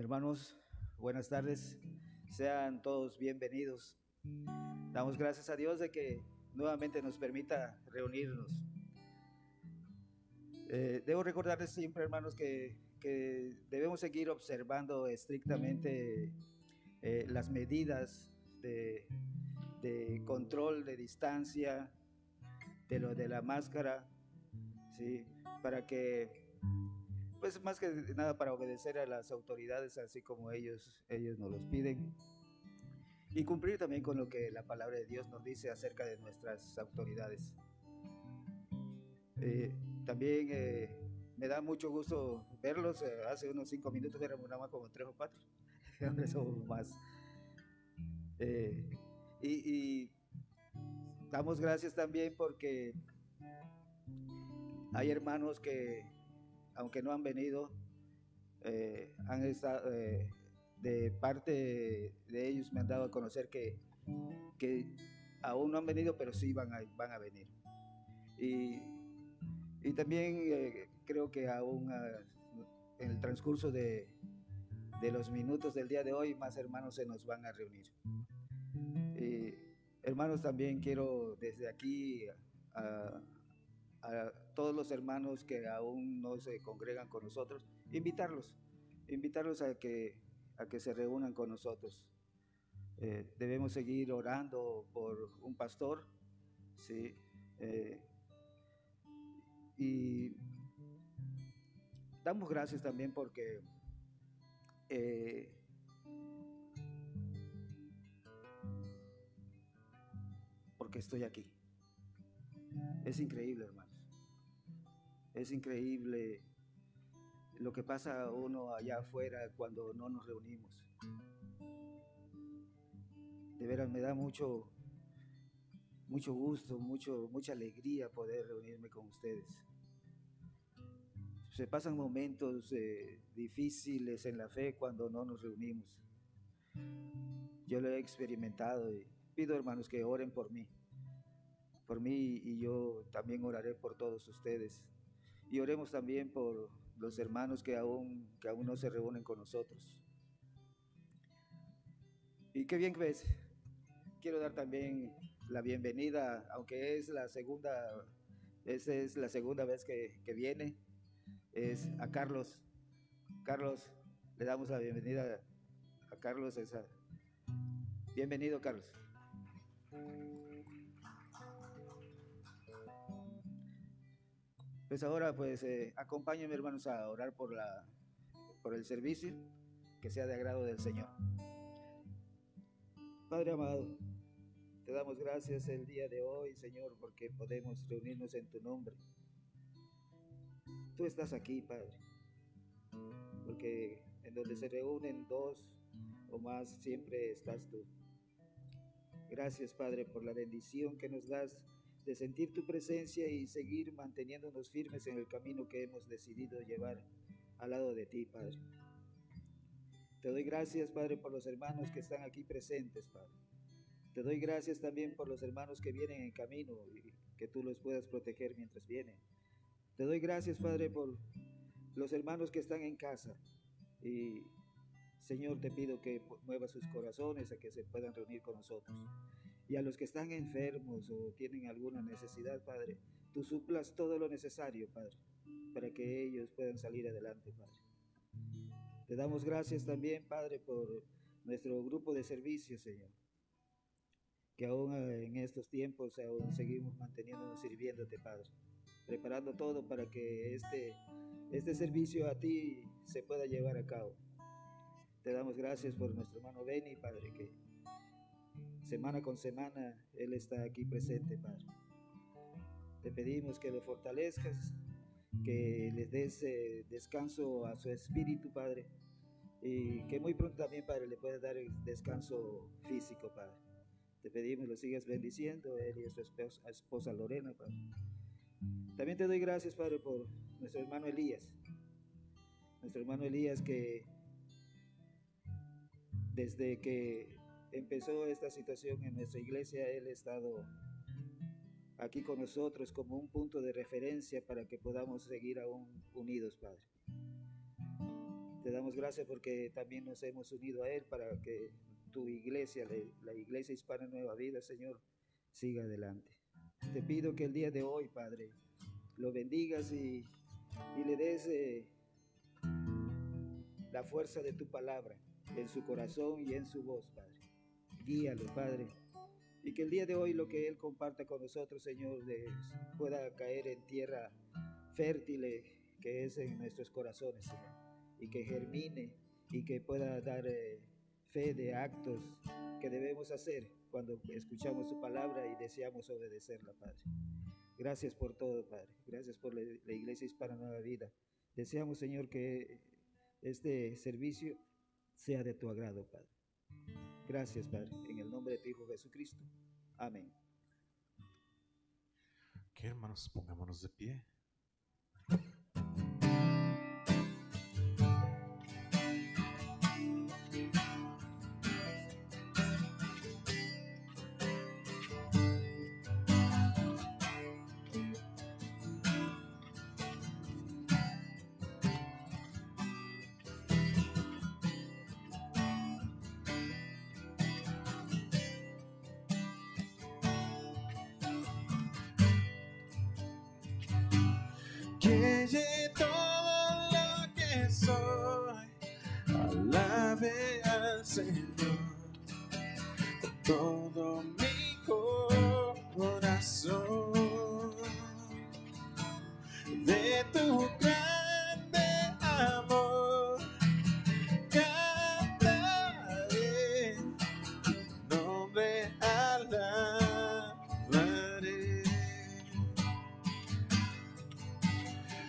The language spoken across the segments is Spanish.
Hermanos, buenas tardes. Sean todos bienvenidos. Damos gracias a Dios de que nuevamente nos permita reunirnos. Debo recordarles siempre, hermanos, que debemos seguir observando estrictamente las medidas de control de distancia, de la máscara, ¿sí? Para que, pues más que nada, para obedecer a las autoridades, así como ellos nos los piden, y cumplir también con lo que la palabra de Dios nos dice acerca de nuestras autoridades. También me da mucho gusto verlos. Hace unos 5 minutos éramos nada más como 3 o 4, ahora somos más. Eh, y damos gracias también porque hay hermanos que, aunque no han venido, han estado, de parte de ellos me han dado a conocer que aún no han venido, pero sí van a venir. Y también creo que aún en el transcurso de los minutos del día de hoy, más hermanos se nos van a reunir. Hermanos, también quiero desde aquí a todos los hermanos que aún no se congregan con nosotros, invitarlos a que se reúnan con nosotros. Debemos seguir orando por un pastor, ¿sí? Y damos gracias también porque estoy aquí. Es increíble, hermanos. Es increíble lo que pasa uno allá afuera cuando no nos reunimos. De veras me da mucho gusto, mucha alegría poder reunirme con ustedes. Se pasan momentos difíciles en la fe cuando no nos reunimos. Yo lo he experimentado y pido, hermanos, que oren por mí, y yo también oraré por todos ustedes. Y oremos también por los hermanos que aún no se reúnen con nosotros. Y qué bien que ves. Quiero dar también la bienvenida, aunque es la segunda vez que viene, es a Carlos. Carlos, le damos la bienvenida a Carlos. Bienvenido, Carlos. Pues ahora, pues, acompáñenme, hermanos, a orar por el servicio, que sea de agrado del Señor. Padre amado, te damos gracias el día de hoy, Señor, porque podemos reunirnos en tu nombre. Tú estás aquí, Padre, porque en donde se reúnen dos o más, siempre estás tú. Gracias, Padre, por la bendición que nos das de sentir tu presencia y seguir manteniéndonos firmes en el camino que hemos decidido llevar al lado de ti, Padre. Te doy gracias, Padre, por los hermanos que están aquí presentes, Padre. Te doy gracias también por los hermanos que vienen en camino y que tú los puedas proteger mientras vienen. Te doy gracias, Padre, por los hermanos que están en casa. Y, Señor, te pido que muevas sus corazones a que se puedan reunir con nosotros. Y a los que están enfermos o tienen alguna necesidad, Padre, tú suplas todo lo necesario, Padre, para que ellos puedan salir adelante, Padre. Te damos gracias también, Padre, por nuestro grupo de servicio, Señor, que aún en estos tiempos aún seguimos manteniéndonos sirviéndote, Padre, preparando todo para que este servicio a ti se pueda llevar a cabo. Te damos gracias por nuestro hermano Benny, Padre, que semana con semana Él está aquí presente, Padre. Te pedimos que lo fortalezcas, que les des descanso a su espíritu, Padre, y que muy pronto también, Padre, le puedas dar el descanso físico, Padre. Te pedimos lo sigas bendiciendo, él y a su esposa Lorena, Padre. También te doy gracias, Padre, por nuestro hermano Elías, que desde que empezó esta situación en nuestra iglesia, él ha estado aquí con nosotros como un punto de referencia para que podamos seguir aún unidos, Padre. Te damos gracias porque también nos hemos unido a Él para que tu iglesia, la iglesia hispana Nueva Vida, Señor, siga adelante. Te pido que el día de hoy, Padre, lo bendigas y le des la fuerza de tu palabra en su corazón y en su voz, Padre. Guíalo, Padre. Y que el día de hoy lo que Él comparta con nosotros, Señor, pueda caer en tierra fértil que es en nuestros corazones, Señor. Y que germine y que pueda dar fe de actos que debemos hacer cuando escuchamos su palabra y deseamos obedecerla, Padre. Gracias por todo, Padre. Gracias por la Iglesia Hispana Nueva Vida. Deseamos, Señor, que este servicio sea de tu agrado, Padre. Gracias, Padre, en el nombre de tu Hijo Jesucristo. Amén. Ok, hermanos, pongámonos de pie. Que todo lo que soy alabe al Señor con todo mi corazón. De tu grande amor cantaré, tu nombre alabaré.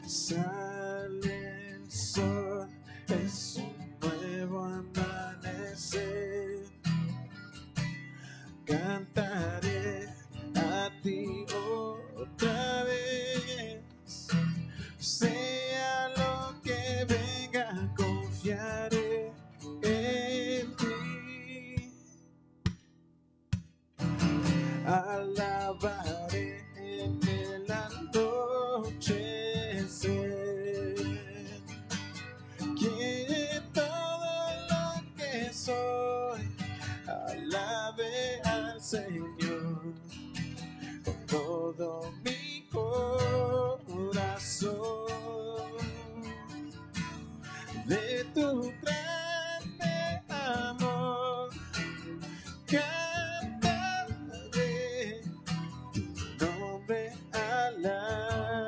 Sale el sol, es un nuevo amanecer. Cantaré a ti otra vez. Sea lo que venga, confiaré en ti. Alabaré en el anochecer, que todo lo que soy alabe al Señor con todo mi corazón. De tu grande amor cantaré, tu nombre alabaré.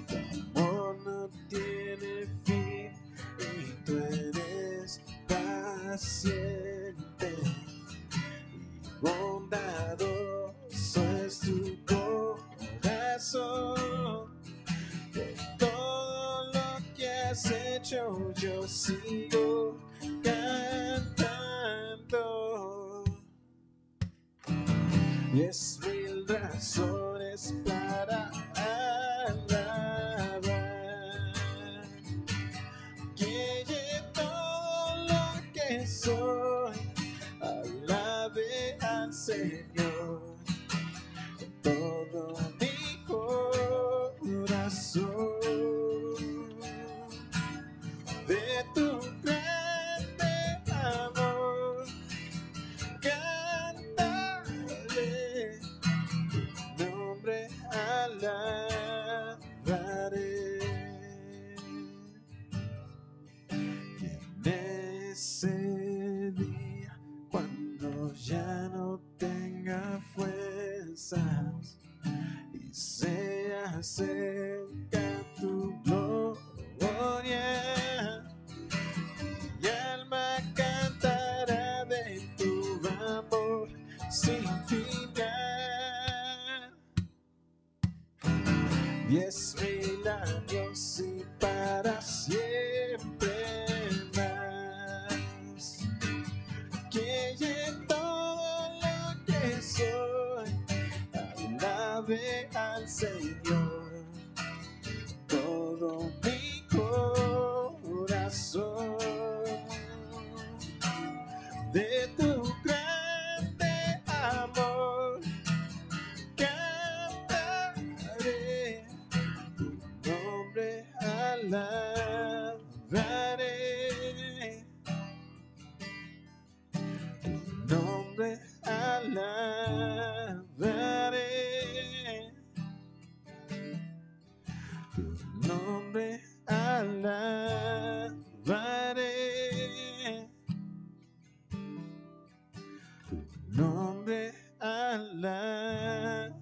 Tu amor no tiene fin y tú eres paciente y bondadoso es tu corazón. De todo lo que has hecho yo sigo cantando. 10,000 razones para alabar, que todo lo que soy alabe al Señor con todo mi corazón. De tu grande amor cantaré, tu nombre alabaré. Y en ese día, cuando ya no tenga fuerzas y sea cerca tu gloria, mi alma cantará de tu amor sin final. 10,000 años y para siempre más, que todo lo que soy alabe al Señor todo mi corazón. De tu grande amor cantaré, tu nombre alabaré.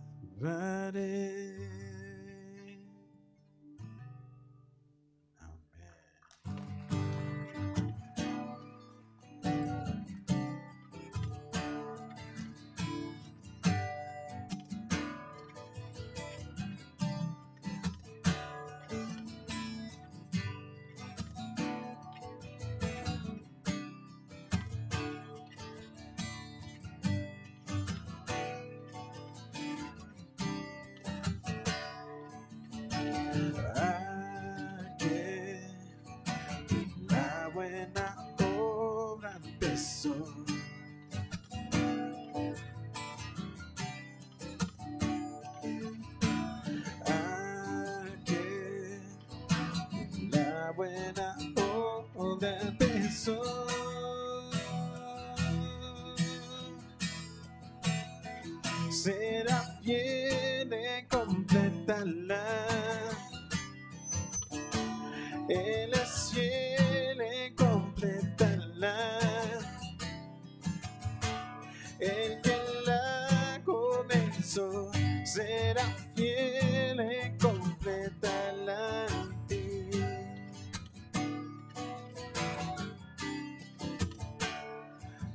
La buena obra empezó. La buena obra empezó. Será fiel en completarla. Él es fiel en completarla. El que la comenzó será fiel en completarla en ti.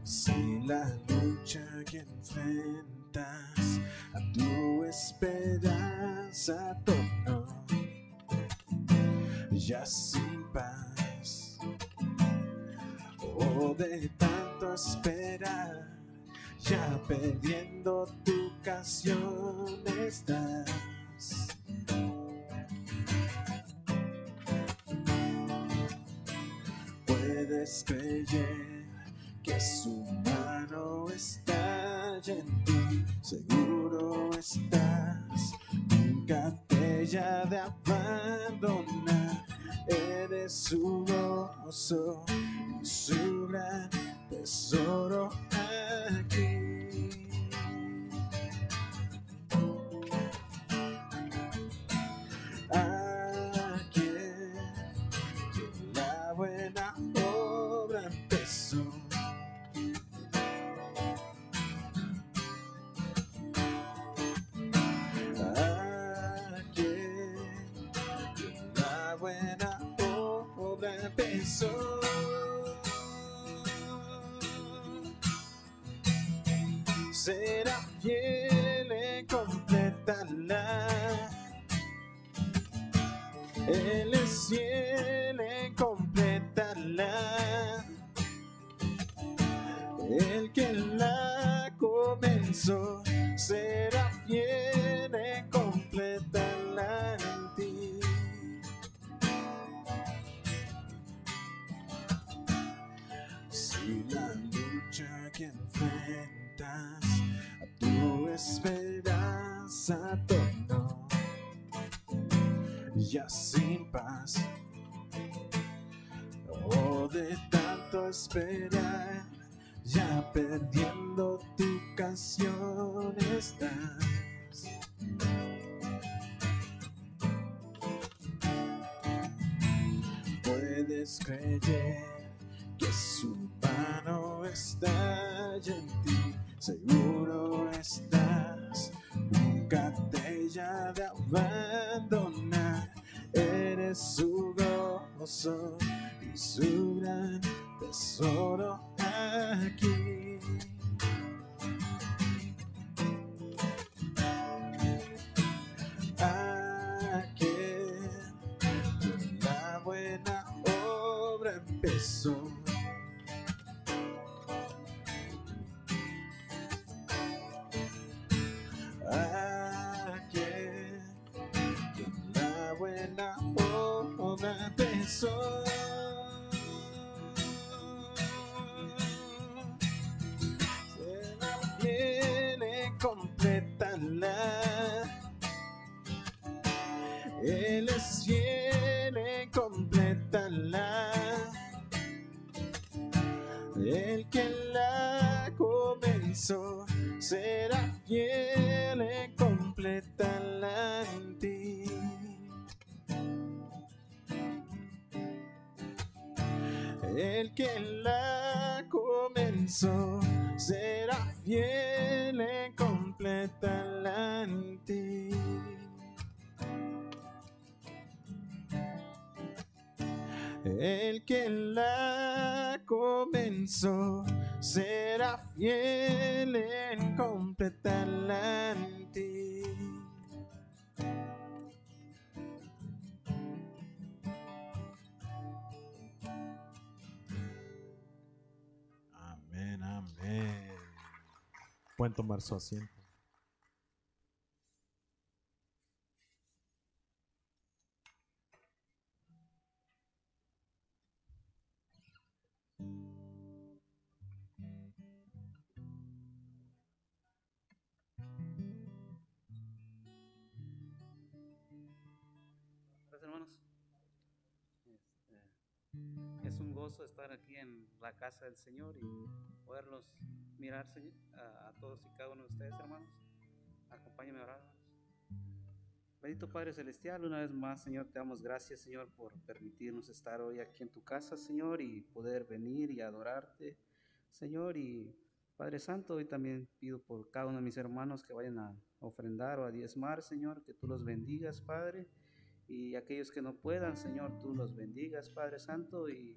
Si la lucha que enfrentas a tu esperanza tornó ya sin paz, o de tanto esperar, ya perdiendo tu canción estás. Puedes creer que su mano está en ti, seguro estás, nunca te haya de abandonar. Eres su gozo y su gran tesoro aquí. Aquí la buena obra empezó. Será fiel en completarla. Él es fiel en completarla. El que la comenzó será fiel en completarla en ti. Si la lucha que enfrentas a tu esperanza tornó ya sin paz, o de tanto esperar, ya perdiendo tu canción estás. Puedes creer que su mano está en ti, seguro estás, nunca te haya de abandonar. Eres su gozo y su gran tesoro aquí. La buena obra empezó. La buena obra empezó. Será fiel en completarla. Él es fiel en completarla. El que la comenzó será fiel en completarla en ti. El que la comenzó será fiel en completa delante. El que la comenzó será fiel en completarla en ti. Amén, amén. Pueden tomar su asiento. Hermanos, es un gozo estar aquí en la casa del Señor y poderlos mirar a todos y cada uno de ustedes, hermanos. Acompáñenme a orar, hermanos. Bendito Padre Celestial, una vez más, Señor, te damos gracias, Señor, por permitirnos estar hoy aquí en tu casa, Señor, y poder venir y adorarte, Señor. Y Padre Santo, hoy también pido por cada uno de mis hermanos que vayan a ofrendar o a diezmar, Señor, que tú los bendigas, Padre. Y aquellos que no puedan, Señor, tú los bendigas, Padre Santo. Y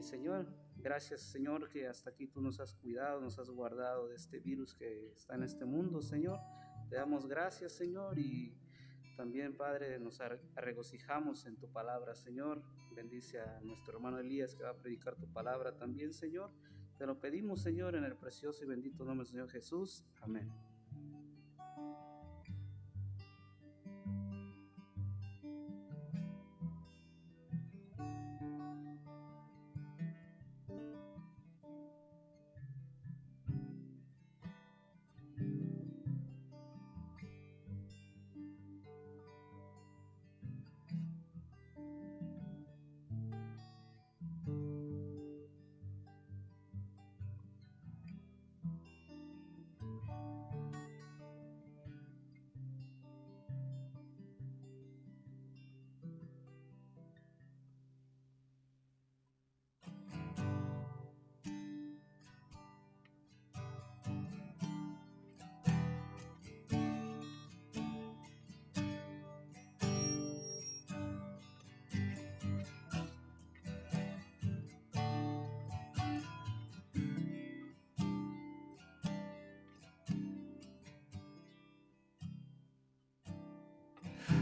Señor, gracias, Señor, que hasta aquí tú nos has cuidado, nos has guardado de este virus que está en este mundo, Señor. Te damos gracias, Señor, y también, Padre, nos regocijamos en tu palabra, Señor. Bendice a nuestro hermano Elías que va a predicar tu palabra también, Señor. Te lo pedimos, Señor, en el precioso y bendito nombre del Señor Jesús. Amén.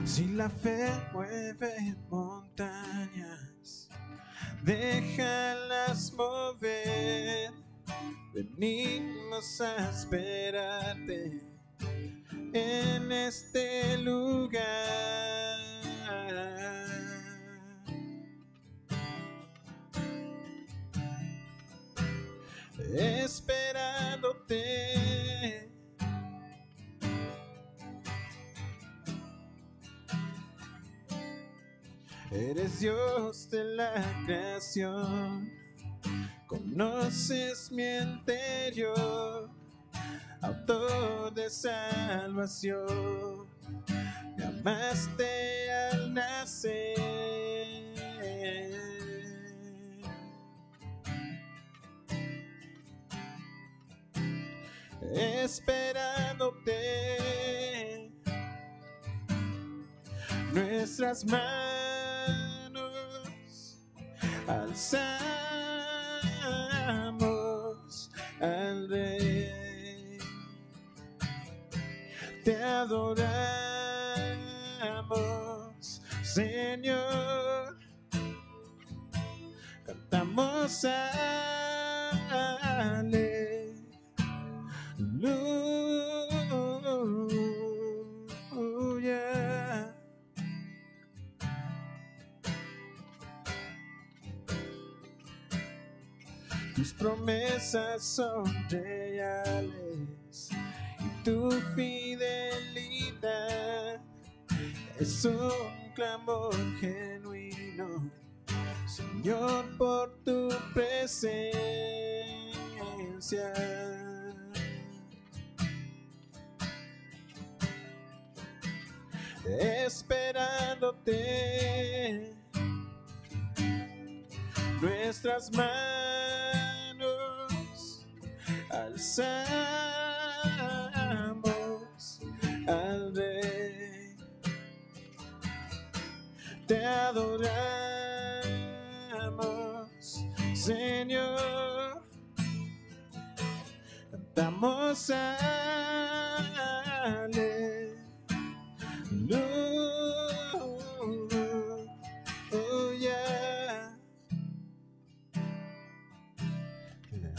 Si la fe mueve montañas, déjalas mover. Venimos a esperarte en este lugar, esperándote. Eres Dios de la creación, conoces mi interior, autor de salvación, me amaste al nacer. Esperándote, nuestras manos alzamos al Rey, te adoramos, Señor, cantamos aleluya. Tus promesas son reales y tu fidelidad es un clamor genuino, Señor, por tu presencia. Esperándote, nuestras manos alzamos te adoramos, Señor. Cantamos aleluya.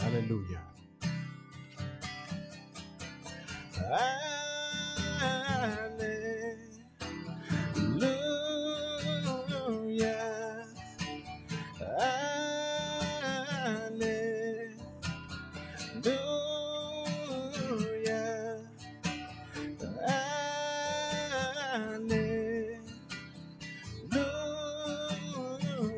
Aleluya. Aleluya. Aleluya.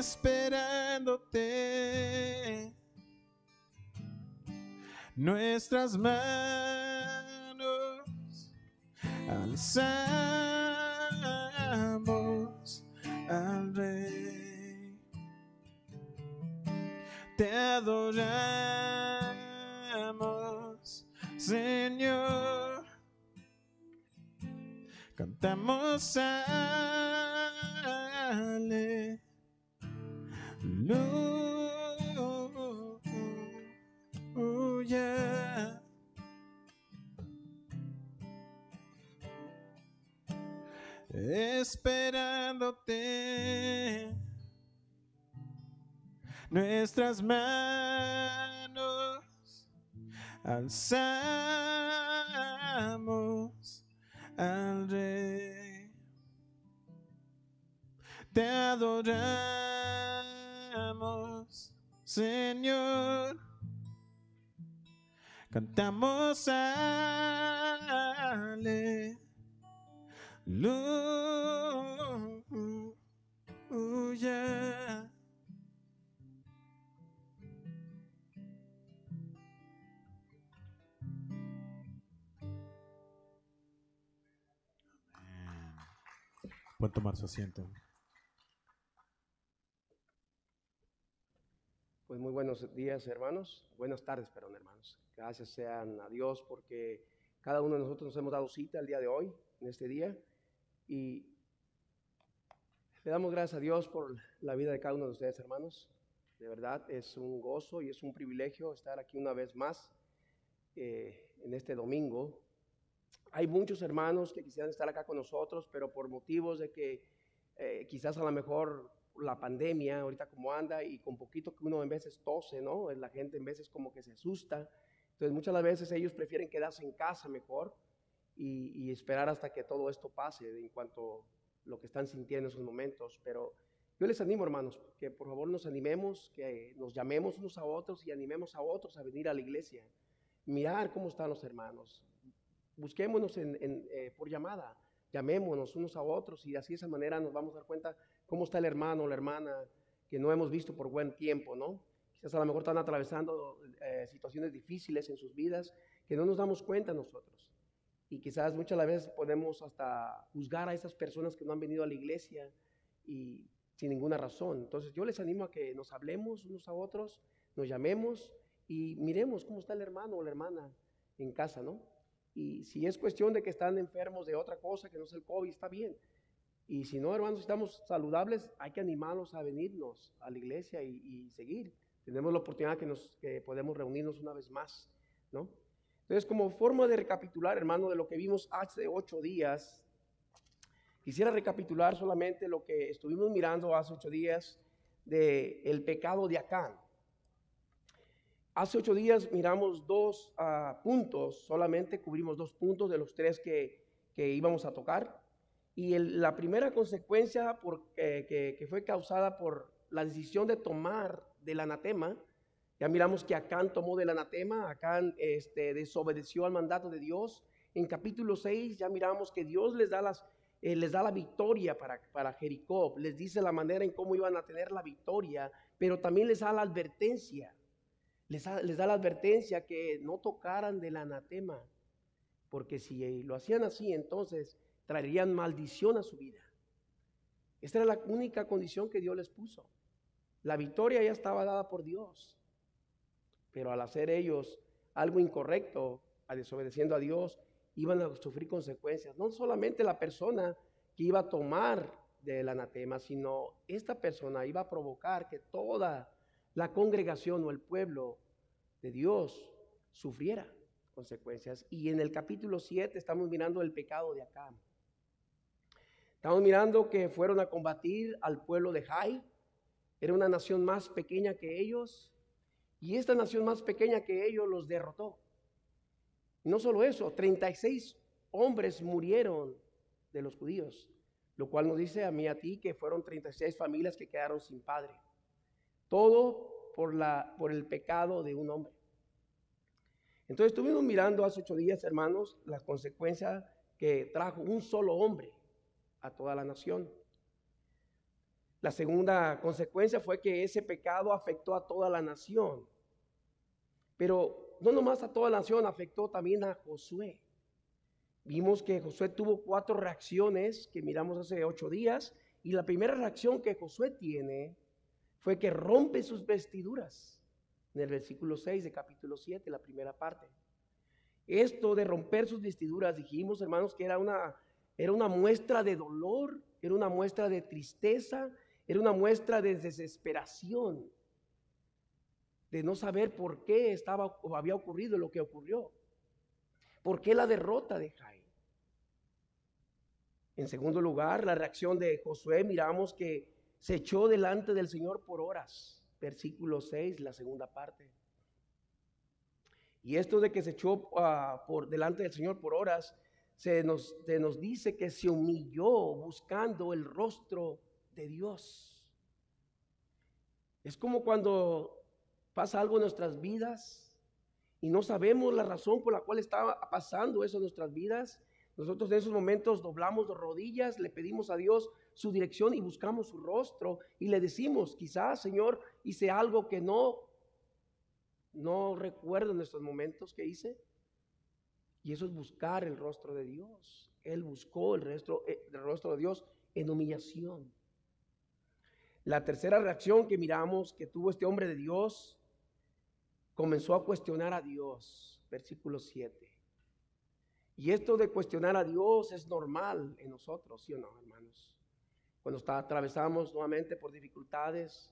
Esperándote, nuestras manos alzamos al Rey, te adoramos, Señor. Cantamos aleluya. Esperándote, nuestras manos alzamos al Rey, te adoramos, Señor. Cantamos aleluya. Pueden tomar su asiento. Pues muy buenos días, hermanos. Buenas tardes, perdón, hermanos. Gracias sean a Dios porque cada uno de nosotros nos hemos dado cita el día de hoy, en este día, y le damos gracias a Dios por la vida de cada uno de ustedes, hermanos. De verdad, es un gozo y es un privilegio estar aquí una vez más en este domingo. Hay muchos hermanos que quisieran estar acá con nosotros, pero por motivos de que quizás a lo mejor la pandemia, ahorita como anda, y con poquito que uno en veces tose, ¿no? La gente en veces como que se asusta. Entonces muchas las veces ellos prefieren quedarse en casa mejor y esperar hasta que todo esto pase en cuanto a lo que están sintiendo en esos momentos. Pero yo les animo, hermanos, que por favor nos animemos, que nos llamemos unos a otros y animemos a otros a venir a la iglesia, mirar cómo están los hermanos. Busquémonos por llamada, llamémonos unos a otros y así de esa manera nos vamos a dar cuenta cómo está el hermano o la hermana que no hemos visto por buen tiempo, ¿no? Quizás a lo mejor están atravesando situaciones difíciles en sus vidas que no nos damos cuenta nosotros. Y quizás muchas veces podemos hasta juzgar a esas personas que no han venido a la iglesia y sin ninguna razón. Entonces yo les animo a que nos hablemos unos a otros, nos llamemos y miremos cómo está el hermano o la hermana en casa, ¿no? Y si es cuestión de que están enfermos de otra cosa que no es el COVID, está bien. Y si no, hermanos, si estamos saludables, hay que animarlos a venirnos a la iglesia y seguir. Tenemos la oportunidad que podemos reunirnos una vez más, ¿no? Entonces, como forma de recapitular, hermano, de lo que vimos hace 8 días, quisiera recapitular solamente lo que estuvimos mirando hace 8 días del pecado de Acán. Hace 8 días miramos 2 puntos, solamente cubrimos 2 puntos de los 3 que íbamos a tocar. Y la primera consecuencia que fue causada por la decisión de tomar del anatema, ya miramos que Acán tomó del anatema, Acán desobedeció al mandato de Dios. En capítulo 6 ya miramos que Dios les da la victoria para Jericó, les dice la manera en cómo iban a tener la victoria, pero también les da la advertencia. Les da la advertencia que no tocaran del anatema, porque si lo hacían así, entonces traerían maldición a su vida. Esta era la única condición que Dios les puso. La victoria ya estaba dada por Dios. Pero al hacer ellos algo incorrecto, desobedeciendo a Dios, iban a sufrir consecuencias. No solamente la persona que iba a tomar del anatema, sino esta persona iba a provocar que toda la congregación o el pueblo de Dios sufriera consecuencias. Y en el capítulo 7 estamos mirando el pecado de Acán. Estamos mirando que fueron a combatir al pueblo de Jai. Era una nación más pequeña que ellos. Y esta nación más pequeña que ellos los derrotó. No solo eso, 36 hombres murieron de los judíos, lo cual nos dice a mí y a ti que fueron 36 familias que quedaron sin padre. Todo por el pecado de un hombre. Entonces estuvimos mirando hace 8 días, hermanos, las consecuencias que trajo un solo hombre a toda la nación. La segunda consecuencia fue que ese pecado afectó a toda la nación. Pero no nomás a toda la nación, afectó también a Josué. Vimos que Josué tuvo 4 reacciones que miramos hace 8 días. Y la primera reacción que Josué tiene fue que rompe sus vestiduras. En el versículo 6 de capítulo 7, la primera parte. Esto de romper sus vestiduras, dijimos, hermanos, que era una muestra de dolor, era una muestra de tristeza, era una muestra de desesperación, de no saber por qué estaba o había ocurrido lo que ocurrió. ¿Por qué la derrota de Jai? En segundo lugar, la reacción de Josué, miramos que se echó delante del Señor por horas. Versículo 6, la segunda parte. Y esto de que se echó por delante del Señor por horas, se nos dice que se humilló buscando el rostro de Dios. Es como cuando pasa algo en nuestras vidas y no sabemos la razón por la cual está pasando eso en nuestras vidas. Nosotros en esos momentos doblamos las rodillas, le pedimos a Dios su dirección y buscamos su rostro y le decimos, quizás, Señor, hice algo que no recuerdo en estos momentos que hice. Y eso es buscar el rostro de Dios. Él buscó el rostro de Dios en humillación. La tercera reacción que miramos que tuvo este hombre de Dios, comenzó a cuestionar a Dios. Versículo 7. Y esto de cuestionar a Dios es normal en nosotros, ¿sí o no, hermanos? Cuando atravesamos nuevamente por dificultades,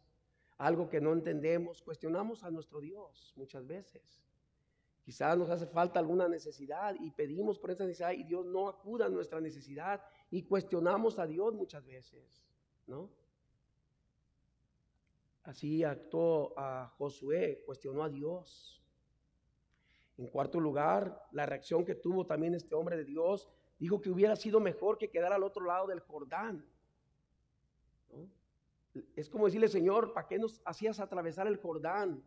algo que no entendemos, cuestionamos a nuestro Dios muchas veces. Quizás nos hace falta alguna necesidad y pedimos por esa necesidad y Dios no acuda a nuestra necesidad y cuestionamos a Dios muchas veces, ¿no? Así actuó a Josué, cuestionó a Dios. En cuarto lugar, la reacción que tuvo también este hombre de Dios, dijo que hubiera sido mejor que quedar al otro lado del Jordán, ¿no? Es como decirle, Señor, ¿para qué nos hacías atravesar el Jordán?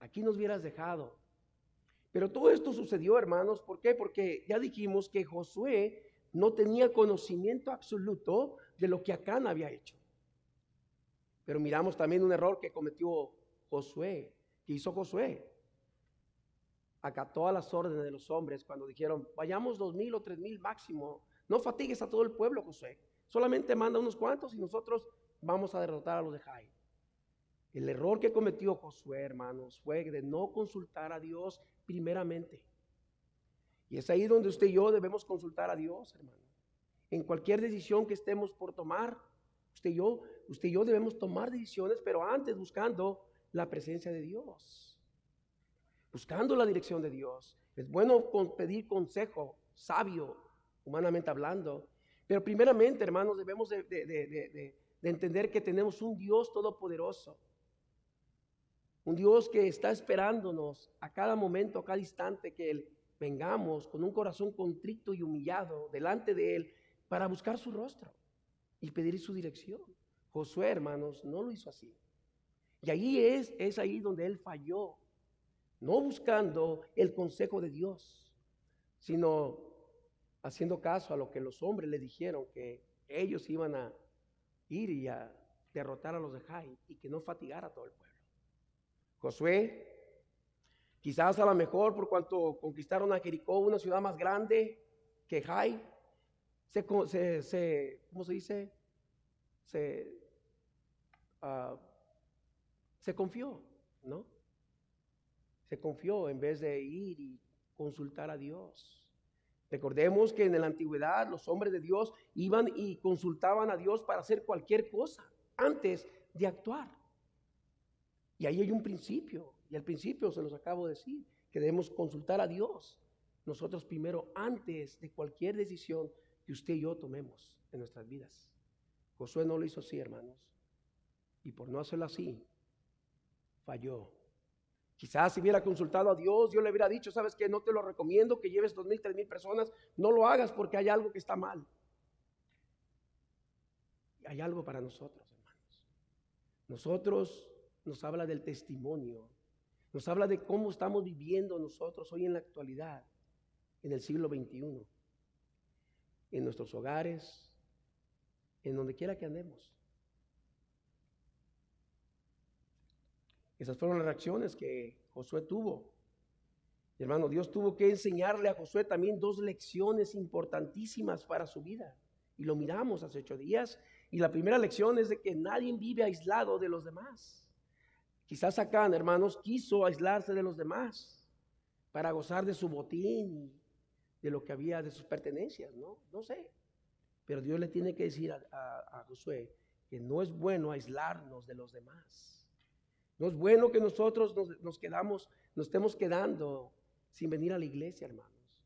Aquí nos hubieras dejado. Pero todo esto sucedió, hermanos, ¿por qué? Porque ya dijimos que Josué no tenía conocimiento absoluto de lo que Acán había hecho. Pero miramos también un error que cometió Josué, que hizo Josué. Acató a las órdenes de los hombres cuando dijeron, vayamos 2,000 o 3,000 máximo. No fatigues a todo el pueblo, Josué. Solamente manda unos cuantos y nosotros vamos a derrotar a los de Jai. El error que cometió Josué, hermanos, fue de no consultar a Dios primeramente. Y es ahí donde usted y yo debemos consultar a Dios, hermano. En cualquier decisión que estemos por tomar, usted y yo debemos tomar decisiones, pero antes buscando la presencia de Dios. Buscando la dirección de Dios. Es bueno pedir consejo sabio, humanamente hablando, pero primeramente, hermanos, debemos de entender que tenemos un Dios todopoderoso. Un Dios que está esperándonos a cada momento, a cada instante que vengamos con un corazón contrito y humillado delante de Él para buscar su rostro y pedir su dirección. Josué, hermanos, no lo hizo así. Y ahí es ahí donde él falló. No buscando el consejo de Dios, sino haciendo caso a lo que los hombres le dijeron, que ellos iban a ir y a derrotar a los de Jai y que no fatigara a todo el pueblo. Josué, quizás a lo mejor por cuanto conquistaron a Jericó, una ciudad más grande que Jai, ¿cómo se dice? se confió, ¿no? Se confió en vez de ir y consultar a Dios. Recordemos que en la antigüedad los hombres de Dios iban y consultaban a Dios para hacer cualquier cosa antes de actuar. Y ahí hay un principio, y al principio se los acabo de decir, que debemos consultar a Dios nosotros primero antes de cualquier decisión que usted y yo tomemos en nuestras vidas. Josué no lo hizo así, hermanos, y por no hacerlo así, falló. Quizás si hubiera consultado a Dios, Dios le hubiera dicho, ¿sabes qué? No te lo recomiendo que lleves 2,000, 3,000 personas, no lo hagas porque hay algo que está mal. Y hay algo para nosotros, hermanos. Nosotros nos habla del testimonio, nos habla de cómo estamos viviendo nosotros hoy en la actualidad, en el siglo XXI, en nuestros hogares, en donde quiera que andemos. Esas fueron las reacciones que Josué tuvo. Y hermano, Dios tuvo que enseñarle a Josué también 2 lecciones importantísimas para su vida. Y lo miramos hace 8 días. Y la primera lección es de que nadie vive aislado de los demás. Quizás Acán, hermanos, quiso aislarse de los demás para gozar de su botín, de lo que había, de sus pertenencias, ¿no? No sé. Pero Dios le tiene que decir a Josué que no es bueno aislarnos de los demás. No es bueno que nosotros nos estemos quedando sin venir a la iglesia, hermanos.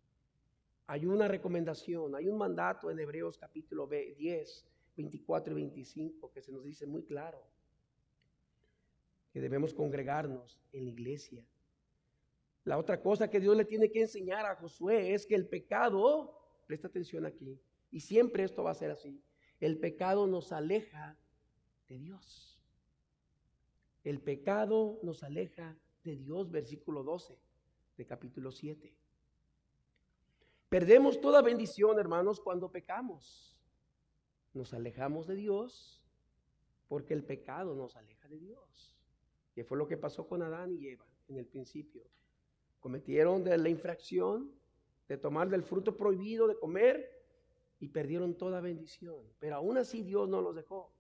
Hay una recomendación, hay un mandato en Hebreos capítulo 10, 24 y 25 que se nos dice muy claro que debemos congregarnos en la iglesia. La otra cosa que Dios le tiene que enseñar a Josué es que el pecado, presta atención aquí, y siempre esto va a ser así, el pecado nos aleja de Dios. El pecado nos aleja de Dios, versículo 12 de capítulo 7. Perdemos toda bendición, hermanos, cuando pecamos. Nos alejamos de Dios porque el pecado nos aleja de Dios. Que fue lo que pasó con Adán y Eva en el principio. Cometieron de la infracción de tomar del fruto prohibido de comer y perdieron toda bendición. Pero aún así Dios no los dejó.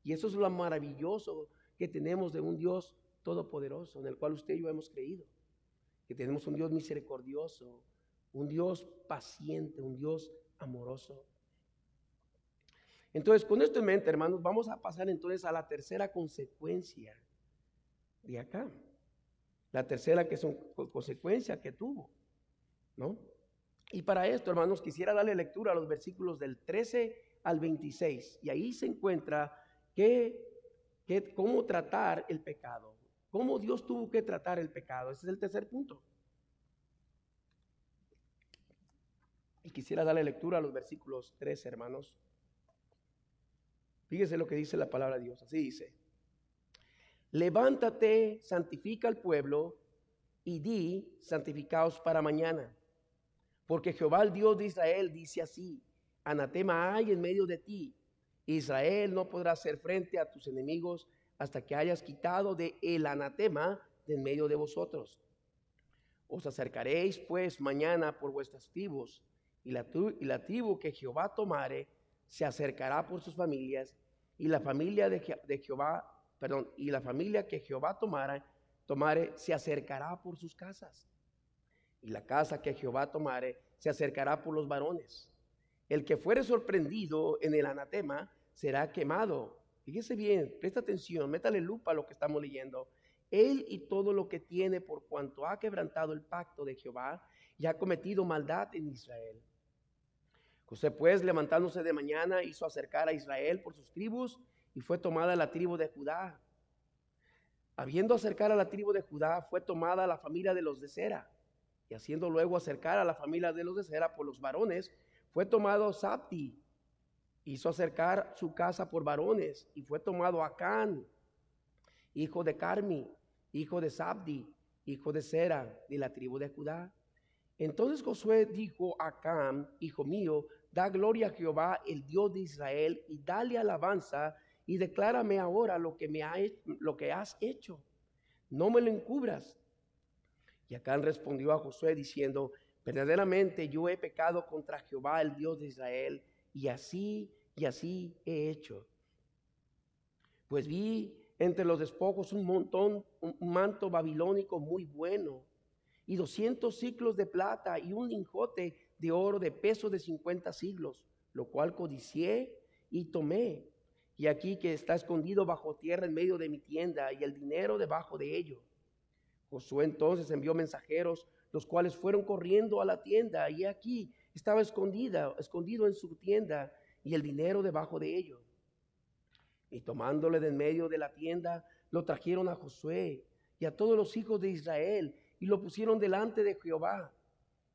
Y eso es lo maravilloso que tenemos de un Dios todopoderoso, en el cual usted y yo hemos creído. Que tenemos un Dios misericordioso, un Dios paciente, un Dios amoroso. Entonces, con esto en mente, hermanos, vamos a pasar entonces a la tercera consecuencia de acá. La tercera consecuencia que tuvo, ¿no? Y para esto, hermanos, quisiera darle lectura a los versículos del 13 al 26. Y ahí se encuentra cómo tratar el pecado. Cómo Dios tuvo que tratar el pecado. Ese es el tercer punto. Y quisiera darle lectura a los versículos 13, hermanos. Fíjese lo que dice la palabra de Dios. Así dice: levántate, santifica al pueblo, y di, santificaos para mañana. Porque Jehová, el Dios de Israel, dice así: anatema hay en medio de ti. Israel no podrá hacer frente a tus enemigos hasta que hayas quitado de el anatema de en medio de vosotros. Os acercaréis pues mañana por vuestras tribus, y la tribu que Jehová tomare se acercará por sus familias, y la familia y la familia que Jehová tomare se acercará por sus casas, y la casa que Jehová tomare se acercará por los varones. El que fuere sorprendido en el anatema será quemado. Fíjese bien, presta atención, métale lupa a lo que estamos leyendo. Él y todo lo que tiene, por cuanto ha quebrantado el pacto de Jehová y ha cometido maldad en Israel. José pues, levantándose de mañana, hizo acercar a Israel por sus tribus, y fue tomada la tribu de Judá. Habiendo acercar a la tribu de Judá, fue tomada la familia de los de Sera, y haciendo luego acercar a la familia de los de Sera por los varones, fue tomado Sabdi, hizo acercar su casa por varones, y fue tomado Acán, hijo de Carmi, hijo de Sabdi, hijo de Sera, de la tribu de Judá. Entonces Josué dijo a Acán: hijo mío, da gloria a Jehová, el Dios de Israel, y dale alabanza, y declárame ahora lo que has hecho. No me lo encubras. Y Acán respondió a Josué diciendo: verdaderamente yo he pecado contra Jehová, el Dios de Israel, y así he hecho. Pues vi entre los despojos un manto babilónico muy bueno, y 200 siclos de plata, y un lingote de oro de peso de 50 siglos, lo cual codicié y tomé. Y aquí que está escondido bajo tierra en medio de mi tienda, y el dinero debajo de ello. Josué entonces envió mensajeros, los cuales fueron corriendo a la tienda, y aquí estaba escondido en su tienda, y el dinero debajo de ello. Y tomándole de en medio de la tienda, lo trajeron a Josué y a todos los hijos de Israel, y lo pusieron delante de Jehová.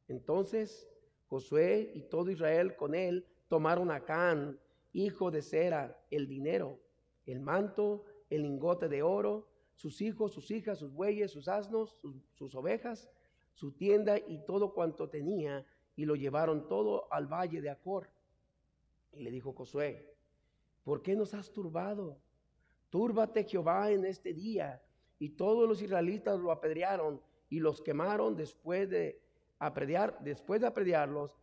Entonces Josué y todo Israel con él tomaron a Acán, hijo de Zera, el dinero, el manto, el lingote de oro, sus hijos, sus hijas, sus bueyes, sus asnos, sus ovejas, su tienda y todo cuanto tenía, y lo llevaron todo al valle de Acor. Y le dijo Josué: ¿por qué nos has turbado? Túrbate Jehová en este día. Y todos los israelitas lo apedrearon y los quemaron después de apedrearlos,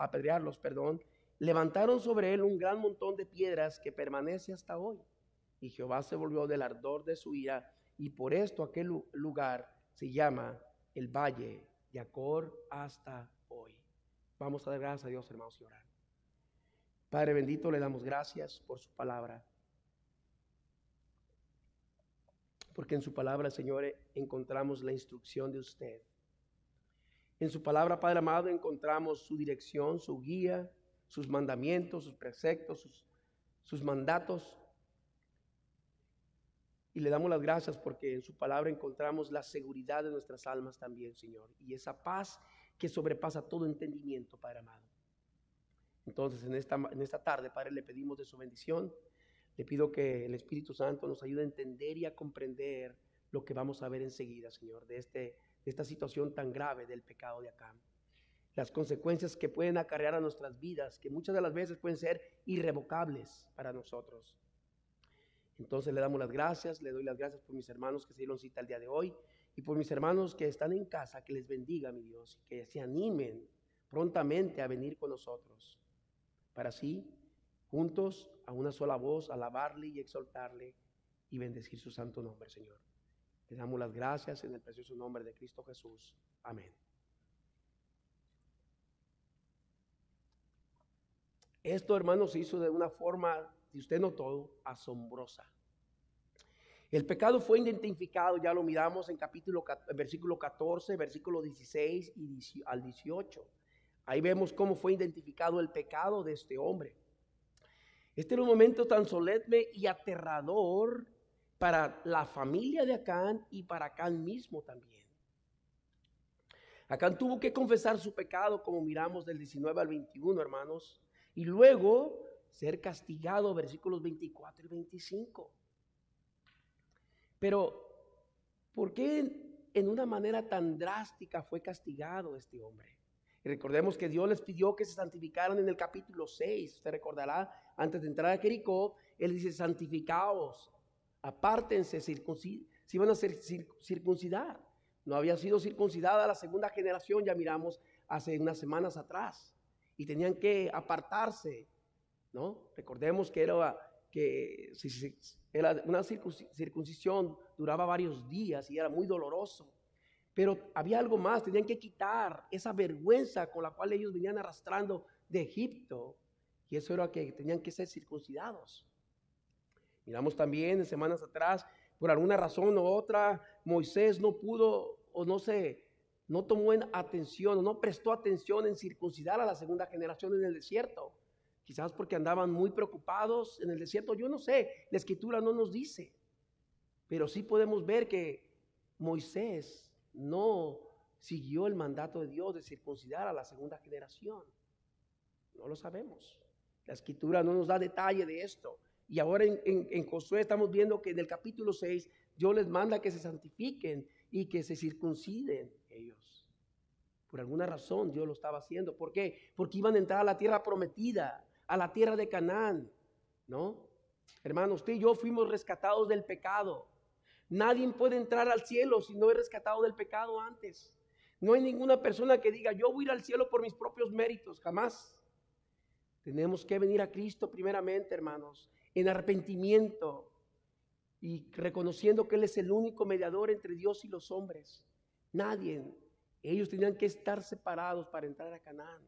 levantaron sobre él un gran montón de piedras que permanece hasta hoy. Y Jehová se volvió del ardor de su ira, y por esto aquel lugar se llama el Valle de Acor hasta hoy. Vamos a dar gracias a Dios, hermanos, y orar. Padre bendito, le damos gracias por su palabra. Porque en su palabra, Señor, encontramos la instrucción de usted. En su palabra, Padre amado, encontramos su dirección, su guía, sus mandamientos, sus preceptos, sus mandatos. Y le damos las gracias porque en su palabra encontramos la seguridad de nuestras almas también, Señor. Y esa paz que sobrepasa todo entendimiento, Padre amado. Entonces, en esta tarde, Padre, le pedimos de su bendición. Le pido que el Espíritu Santo nos ayude a entender y a comprender lo que vamos a ver enseguida, Señor, de esta situación tan grave del pecado de Acán. Las consecuencias que pueden acarrear a nuestras vidas, que muchas de las veces pueden ser irrevocables para nosotros. Entonces le damos las gracias, le doy las gracias por mis hermanos que se dieron cita el día de hoy y por mis hermanos que están en casa, que les bendiga, mi Dios, y que se animen prontamente a venir con nosotros, para así, juntos, a una sola voz, alabarle y exaltarle y bendecir su santo nombre, Señor. Le damos las gracias en el precioso nombre de Cristo Jesús. Amén. Esto, hermanos, se hizo de una forma, si usted notó, asombrosa. El pecado fue identificado, ya lo miramos en versículo 14, versículo 16 y al 18. Ahí vemos cómo fue identificado el pecado de este hombre. Este era un momento tan solemne y aterrador para la familia de Acán y para Acán mismo también. Acán tuvo que confesar su pecado, como miramos del 19 al 21, hermanos, y luego ser castigado, versículos 24 y 25. Pero, ¿por qué en una manera tan drástica fue castigado este hombre? Y recordemos que Dios les pidió que se santificaran en el capítulo 6. Usted recordará, antes de entrar a Jericó, Él dice: santificaos, apártense, se iban a circuncidar. No había sido circuncidada la segunda generación, ya miramos hace unas semanas atrás. Y tenían que apartarse, ¿no? Recordemos que era una circuncisión, duraba varios días y era muy doloroso. Pero había algo más, tenían que quitar esa vergüenza con la cual ellos venían arrastrando de Egipto. Y eso era que tenían que ser circuncidados. Miramos también en semanas atrás, por alguna razón u otra, Moisés no pudo o no tomó en atención o no prestó atención en circuncidar a la segunda generación en el desierto. Quizás porque andaban muy preocupados en el desierto, yo no sé, la escritura no nos dice. Pero sí podemos ver que Moisés no siguió el mandato de Dios de circuncidar a la segunda generación. No lo sabemos. La escritura no nos da detalle de esto. Y ahora en Josué estamos viendo que en el capítulo 6 Dios les manda que se santifiquen y que se circunciden ellos. Por alguna razón Dios lo estaba haciendo. ¿Por qué? Porque iban a entrar a la tierra prometida, a la tierra de Canaán, ¿no? Hermanos, usted y yo fuimos rescatados del pecado. Nadie puede entrar al cielo si no es rescatado del pecado antes. No hay ninguna persona que diga: yo voy a ir al cielo por mis propios méritos. Jamás. Tenemos que venir a Cristo primeramente, hermanos, en arrepentimiento y reconociendo que Él es el único mediador entre Dios y los hombres. Nadie, ellos tenían que estar separados para entrar a Canaán.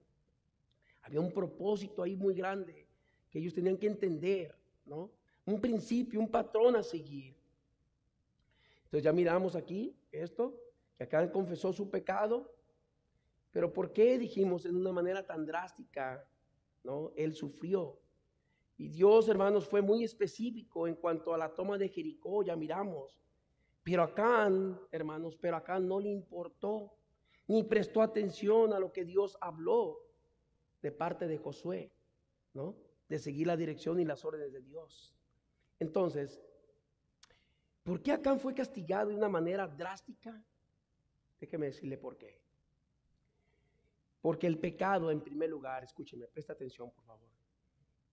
Había un propósito ahí muy grande que ellos tenían que entender, ¿no? Un principio, un patrón a seguir. Entonces ya miramos aquí esto, que Acán confesó su pecado, pero ¿por qué dijimos en una manera tan drástica, ¿no? Él sufrió. Y Dios, hermanos, fue muy específico en cuanto a la toma de Jericó, ya miramos. Pero Acán, hermanos, no le importó, ni prestó atención a lo que Dios habló de parte de Josué, ¿no? De seguir la dirección y las órdenes de Dios. Entonces, ¿por qué Acán fue castigado de una manera drástica? Déjeme decirle por qué. Porque el pecado, en primer lugar, escúcheme, presta atención, por favor.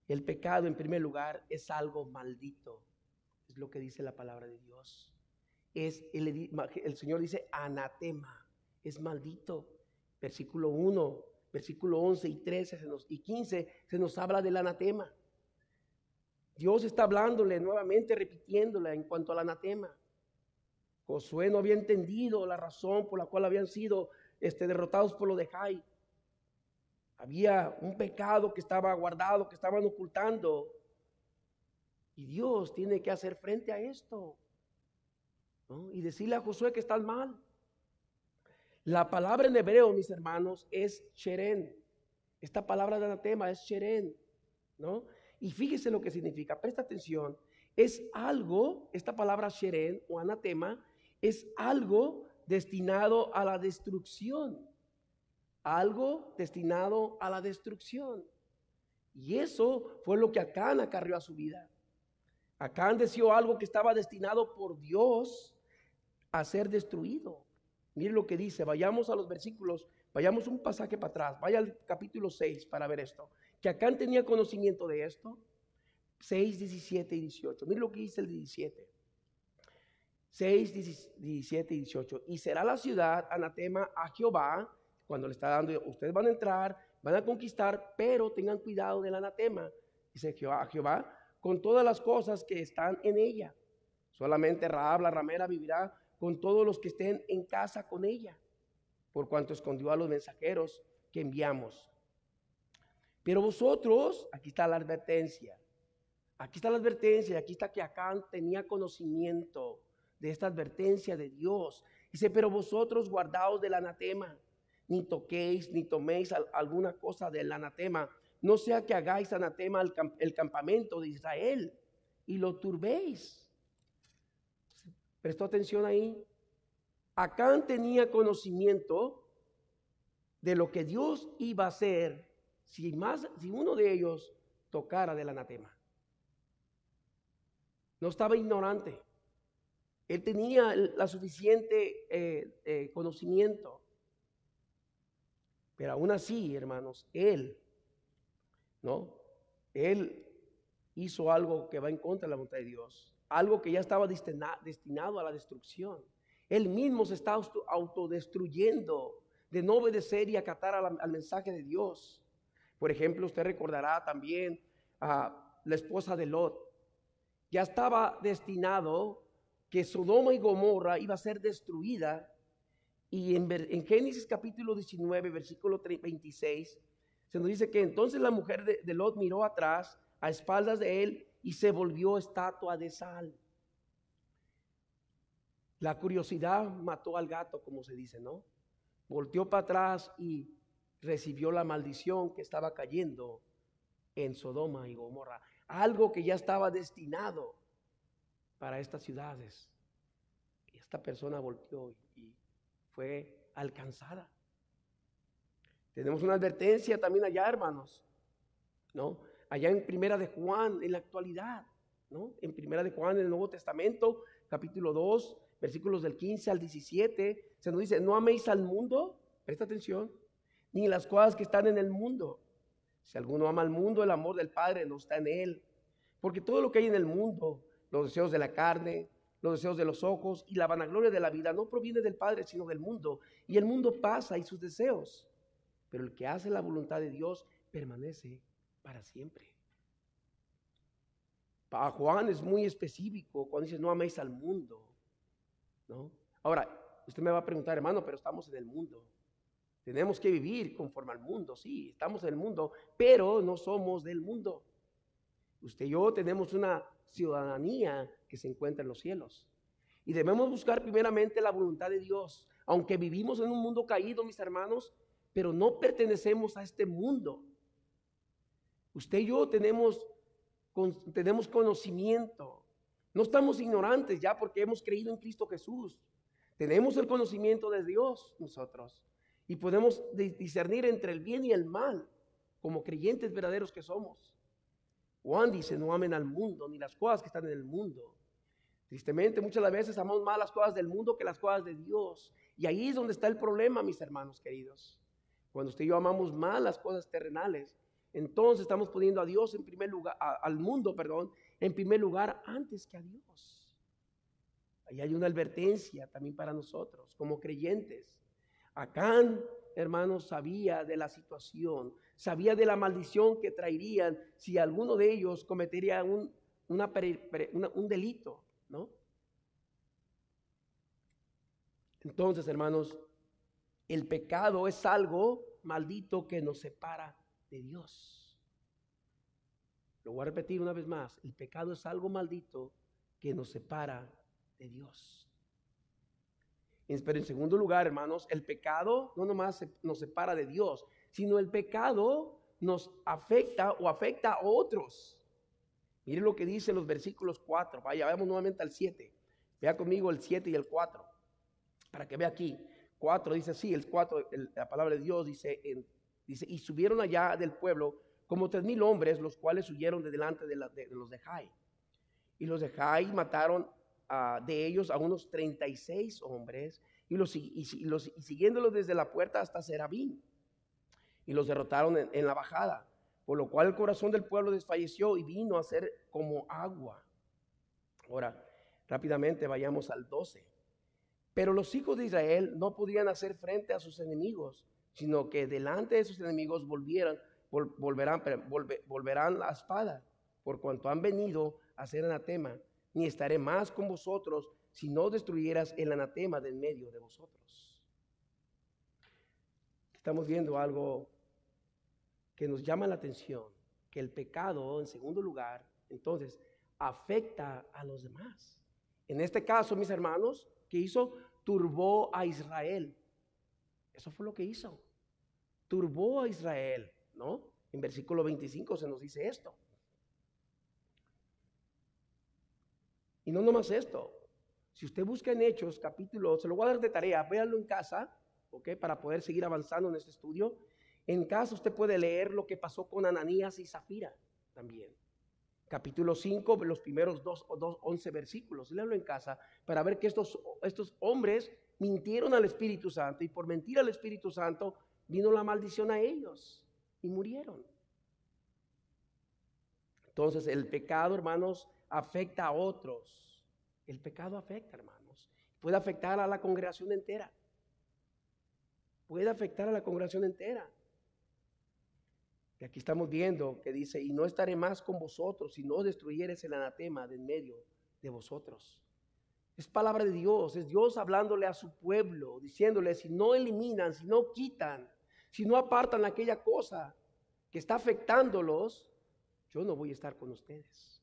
El pecado, en primer lugar, es algo maldito. Es lo que dice la palabra de Dios. El Señor dice anatema, es maldito. Versículo 1, versículo 11 y 13 y 15 se nos habla del anatema. Dios está hablándole nuevamente, repitiéndole en cuanto al anatema. Josué no había entendido la razón por la cual habían sido derrotados por los de Jai. Había un pecado que estaba guardado, que estaban ocultando. Y Dios tiene que hacer frente a esto, ¿no? Y decirle a Josué que están mal. La palabra en hebreo, mis hermanos, es sheren. Esta palabra de anatema es sheren, ¿no? Y fíjese lo que significa, presta atención. Es algo, esta palabra sheren o anatema, es algo destinado a la destrucción. Algo destinado a la destrucción. Y eso fue lo que Acán acarreó a su vida. Acán deseó algo que estaba destinado por Dios a ser destruido. Mire lo que dice, vayamos a los versículos, vayamos un pasaje para atrás, vaya al capítulo 6 para ver esto. Que Acán tenía conocimiento de esto. 6, 17 y 18. Mire lo que dice el 17. 6, 17 y 18. Y será la ciudad anatema a Jehová, cuando le está dando, ustedes van a entrar, van a conquistar, pero tengan cuidado del anatema. Dice Jehová, con todas las cosas que están en ella. Solamente Rahab, la ramera, vivirá con todos los que estén en casa con ella, por cuanto escondió a los mensajeros que enviamos. Pero vosotros, aquí está la advertencia. Aquí está la advertencia, y aquí está que Acán tenía conocimiento de esta advertencia de Dios. Dice, pero vosotros guardaos del anatema, ni toquéis, ni toméis alguna cosa del anatema, no sea que hagáis anatema el campamento de Israel y lo turbéis. ¿Prestó atención ahí? Acán tenía conocimiento de lo que Dios iba a hacer si uno de ellos tocara del anatema. No estaba ignorante. Él tenía la suficiente conocimiento. Pero aún así, hermanos, él hizo algo que va en contra de la voluntad de Dios. Algo que ya estaba destinado a la destrucción. Él mismo se está autodestruyendo de no obedecer y acatar al mensaje de Dios. Por ejemplo, usted recordará también a la esposa de Lot. Ya estaba destinado que Sodoma y Gomorra iba a ser destruida. Y en Génesis capítulo 19, versículo 26, se nos dice que entonces la mujer de Lot miró atrás, a espaldas de él, y se volvió estatua de sal. La curiosidad mató al gato, como se dice, ¿no? Volteó para atrás y recibió la maldición que estaba cayendo en Sodoma y Gomorra. Algo que ya estaba destinado para estas ciudades. Y esta persona volteó y fue alcanzada. Tenemos una advertencia también allá, hermanos, ¿no? Allá en Primera de Juan, en la actualidad, ¿no? En Primera de Juan, en el Nuevo Testamento, capítulo 2, versículos del 15 al 17, se nos dice, no améis al mundo, presta atención, ni las cosas que están en el mundo. Si alguno ama al mundo, el amor del Padre no está en él. Porque todo lo que hay en el mundo, los deseos de la carne, los deseos de los ojos y la vanagloria de la vida no proviene del Padre, sino del mundo. Y el mundo pasa y sus deseos. Pero el que hace la voluntad de Dios permanece para siempre. Para Juan es muy específico cuando dice no améis al mundo, ¿no? Ahora, usted me va a preguntar, hermano, pero estamos en el mundo. Tenemos que vivir conforme al mundo, sí, estamos en el mundo, pero no somos del mundo. Usted y yo tenemos una ciudadanía que se encuentra en los cielos. Y debemos buscar primeramente la voluntad de Dios. Aunque vivimos en un mundo caído, mis hermanos, pero no pertenecemos a este mundo. Usted y yo tenemos conocimiento. No estamos ignorantes ya porque hemos creído en Cristo Jesús. Tenemos el conocimiento de Dios nosotros. Y podemos discernir entre el bien y el mal como creyentes verdaderos que somos. Juan dice, no amen al mundo ni las cosas que están en el mundo. Tristemente, muchas de las veces amamos más las cosas del mundo que las cosas de Dios. Y ahí es donde está el problema, mis hermanos queridos. Cuando usted y yo amamos más las cosas terrenales, entonces estamos poniendo a Dios en primer lugar, al mundo, perdón, en primer lugar antes que a Dios. Ahí hay una advertencia también para nosotros, como creyentes. Acán, hermanos, sabía de la situación, sabía de la maldición que traerían si alguno de ellos cometería un delito, ¿no? Entonces, hermanos, el pecado es algo maldito que nos separa de Dios. Lo voy a repetir una vez más. El pecado es algo maldito que nos separa de Dios. Pero en segundo lugar, hermanos, el pecado no nomás nos separa de Dios, sino el pecado nos afecta o afecta a otros. Miren lo que dice en los versículos 4. Vaya, vamos nuevamente al 7. Vea conmigo el 7 y el 4. Para que vea aquí. 4 dice así, el 4, la palabra de Dios dice, y subieron allá del pueblo como 3,000 hombres, los cuales huyeron de delante de los de Jai. Y los de Jai mataron de ellos a unos 36 hombres, y siguiéndolos desde la puerta hasta Serabín. Y los derrotaron en la bajada, por lo cual el corazón del pueblo desfalleció y vino a ser como agua. Ahora, rápidamente vayamos al 12. Pero los hijos de Israel no podían hacer frente a sus enemigos, sino que delante de sus enemigos volverán la espada, por cuanto han venido a ser anatema, ni estaré más con vosotros si no destruyeras el anatema de en medio de vosotros. Estamos viendo algo que nos llama la atención, que el pecado, en segundo lugar, entonces, afecta a los demás. En este caso, mis hermanos, ¿qué hizo? Turbó a Israel. Eso fue lo que hizo. Turbó a Israel, ¿no? En versículo 25 se nos dice esto. Y no nomás esto. Si usted busca en Hechos, capítulo, se lo voy a dar de tarea, véanlo en casa, ¿ok? Para poder seguir avanzando en este estudio. En casa usted puede leer lo que pasó con Ananías y Zafira también. Capítulo 5, los primeros 11 versículos. Léalo en casa para ver que estos hombres mintieron al Espíritu Santo, y por mentir al Espíritu Santo vino la maldición a ellos y murieron. Entonces el pecado, hermanos, afecta a otros. El pecado afecta, hermanos. Puede afectar a la congregación entera. Puede afectar a la congregación entera. Y aquí estamos viendo que dice, y no estaré más con vosotros si no destruyeres el anatema de en medio de vosotros. Es palabra de Dios, es Dios hablándole a su pueblo, diciéndole, si no eliminan, si no quitan, si no apartan aquella cosa que está afectándolos, yo no voy a estar con ustedes.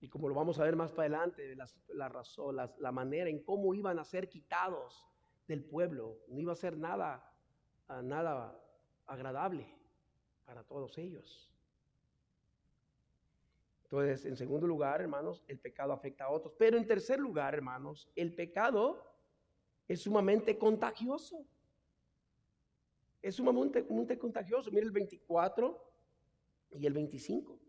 Y como lo vamos a ver más para adelante, la razón, la manera en cómo iban a ser quitados del pueblo, no iba a ser nada agradable para todos ellos. Entonces, en segundo lugar, hermanos, el pecado afecta a otros. Pero en tercer lugar, hermanos, el pecado es sumamente contagioso. Es sumamente contagioso. Mire el 24 y el 25.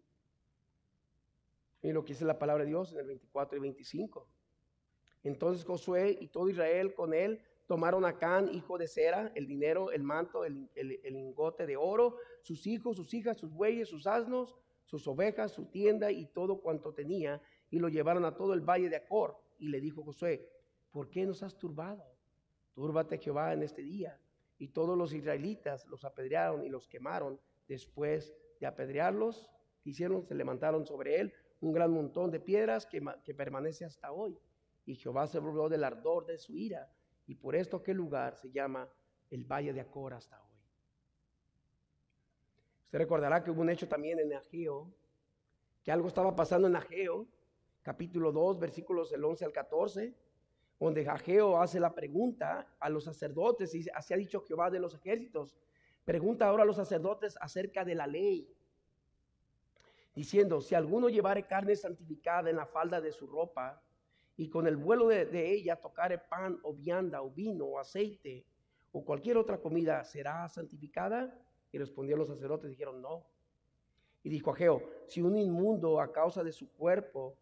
Mire lo que dice la palabra de Dios en el 24 y 25. Entonces Josué y todo Israel con él tomaron a Acán, hijo de Zera, el dinero, el manto, el lingote de oro, sus hijos, sus hijas, sus bueyes, sus asnos, sus ovejas, su tienda y todo cuanto tenía, y lo llevaron a todo el valle de Acor. Y le dijo Josué, ¿por qué nos has turbado? Túrbate Jehová en este día. Y todos los israelitas los apedrearon y los quemaron. Después de apedrearlos, ¿Qué hicieron? Se levantaron sobre él un gran montón de piedras que permanece hasta hoy. Y Jehová se volvió del ardor de su ira. Y por esto aquel lugar se llama el Valle de Acor hasta hoy. Usted recordará que hubo un hecho también en Ageo, que algo estaba pasando en Ageo, capítulo 2, versículos del 11 al 14, donde Ageo hace la pregunta a los sacerdotes, y así ha dicho Jehová de los ejércitos. Pregunta ahora a los sacerdotes acerca de la ley, diciendo: si alguno llevare carne santificada en la falda de su ropa, y con el vuelo de ella tocare pan o vianda o vino o aceite o cualquier otra comida, ¿será santificada? Y respondió los sacerdotes, dijeron no. Y dijo Ageo: si un inmundo a causa de su cuerpo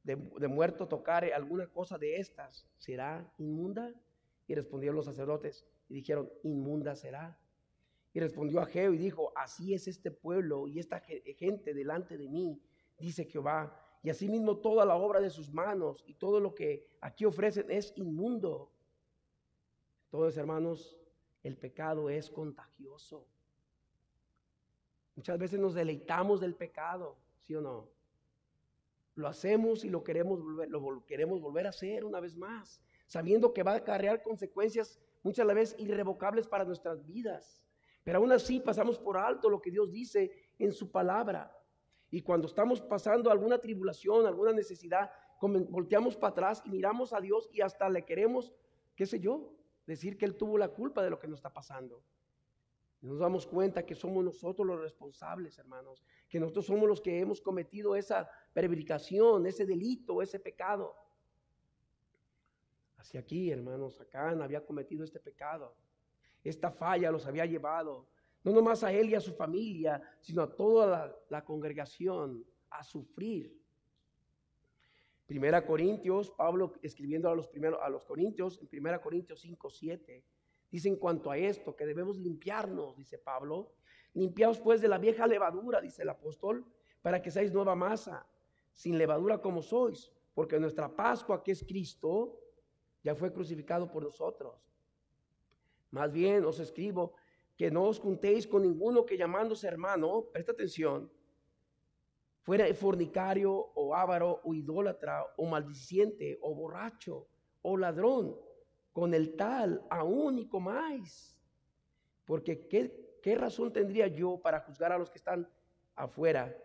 de muerto tocare alguna cosa de estas, ¿será inmunda? Y respondieron los sacerdotes y dijeron: inmunda será. Y respondió Ageo y dijo: así es este pueblo y esta gente delante de mí, dice Jehová, y asimismo toda la obra de sus manos y todo lo que aquí ofrecen es inmundo. Entonces, hermanos, el pecado es contagioso. Muchas veces nos deleitamos del pecado, ¿sí o no? Lo hacemos y lo queremos volver a hacer una vez más, sabiendo que va a acarrear consecuencias muchas veces irrevocables para nuestras vidas. Pero aún así pasamos por alto lo que Dios dice en su palabra. Y cuando estamos pasando alguna tribulación, alguna necesidad, volteamos para atrás y miramos a Dios y hasta le queremos, qué sé yo, decir que Él tuvo la culpa de lo que nos está pasando. Nos damos cuenta que somos nosotros los responsables, hermanos, que nosotros somos los que hemos cometido esa prevaricación, ese delito, ese pecado. Así aquí, hermanos, Acán había cometido este pecado. Esta falla los había llevado, no nomás a él y a su familia, sino a toda la congregación a sufrir. Primera Corintios, Pablo escribiendo a los Corintios, en Primera Corintios 5:7, dice en cuanto a esto, que debemos limpiarnos, dice Pablo, limpiaos pues de la vieja levadura, dice el apóstol, para que seáis nueva masa, sin levadura como sois, porque nuestra Pascua, que es Cristo, ya fue crucificado por nosotros. Más bien os escribo que no os juntéis con ninguno que llamándose hermano, presta atención, fuera fornicario o avaro o idólatra o maldiciente o borracho o ladrón, con el tal aún y comáis. Porque ¿qué razón tendría yo para juzgar a los que están afuera?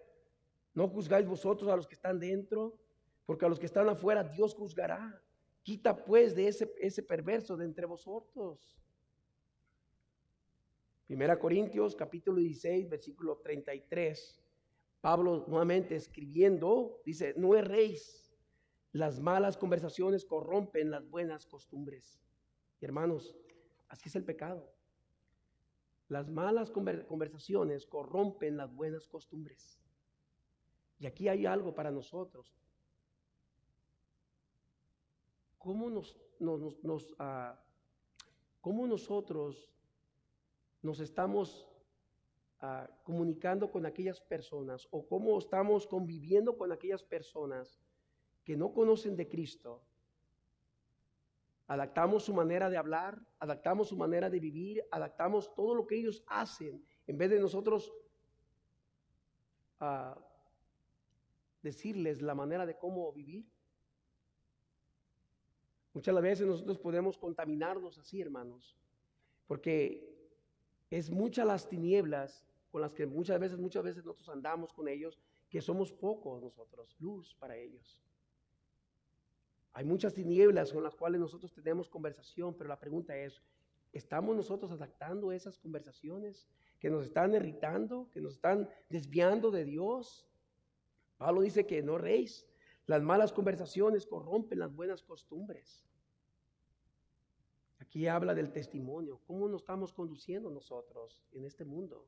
¿No juzgáis vosotros a los que están dentro? Porque a los que están afuera Dios juzgará. Quita pues de ese perverso de entre vosotros. Primera Corintios capítulo 16 versículo 33. Pablo nuevamente escribiendo dice: no erréis, las malas conversaciones corrompen las buenas costumbres. Y hermanos, así es el pecado. Las malas conversaciones corrompen las buenas costumbres. Y aquí hay algo para nosotros. ¿Cómo nosotros nos estamos comunicando con aquellas personas, o cómo estamos conviviendo con aquellas personas que no conocen de Cristo? Adaptamos su manera de hablar, adaptamos su manera de vivir, adaptamos todo lo que ellos hacen, en vez de nosotros decirles la manera de cómo vivir. Muchas veces nosotros podemos contaminarnos así, hermanos, porque es muchas las tinieblas con las que muchas veces nosotros andamos con ellos, que somos pocos nosotros, luz para ellos. Hay muchas tinieblas con las cuales nosotros tenemos conversación, pero la pregunta es, ¿estamos nosotros adaptando esas conversaciones que nos están irritando, que nos están desviando de Dios? Pablo dice que no erréis, las malas conversaciones corrompen las buenas costumbres. Aquí habla del testimonio, cómo nos estamos conduciendo nosotros en este mundo,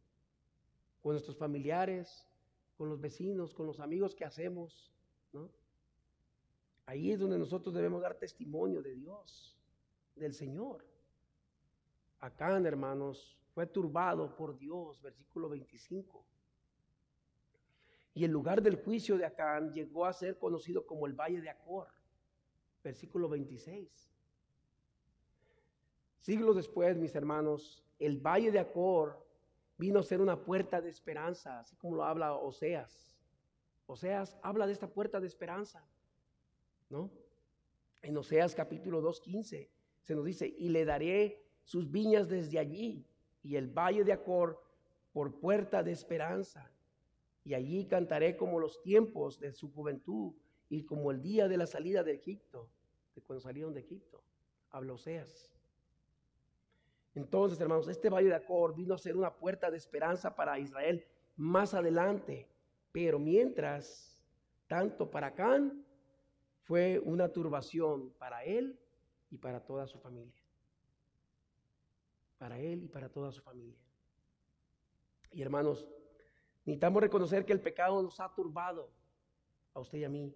con nuestros familiares, con los vecinos, con los amigos que hacemos, ¿no? Ahí es donde nosotros debemos dar testimonio de Dios, del Señor. Acán, hermanos, fue turbado por Dios, versículo 25. Y el lugar del juicio de Acán llegó a ser conocido como el Valle de Acor, versículo 26. Siglos después, mis hermanos, el Valle de Acor vino a ser una puerta de esperanza, así como lo habla Oseas. Oseas habla de esta puerta de esperanza, ¿no? En Oseas capítulo 2:15 se nos dice, y le daré sus viñas desde allí, y el valle de Acor por puerta de esperanza. Y allí cantaré como los tiempos de su juventud y como el día de la salida de Egipto, de cuando salieron de Egipto. Habla Oseas. Entonces, hermanos, este valle de Acor vino a ser una puerta de esperanza para Israel más adelante. Pero mientras, tanto para Acán fue una turbación para él y para toda su familia. Para él y para toda su familia. Y hermanos, necesitamos reconocer que el pecado nos ha turbado a usted y a mí.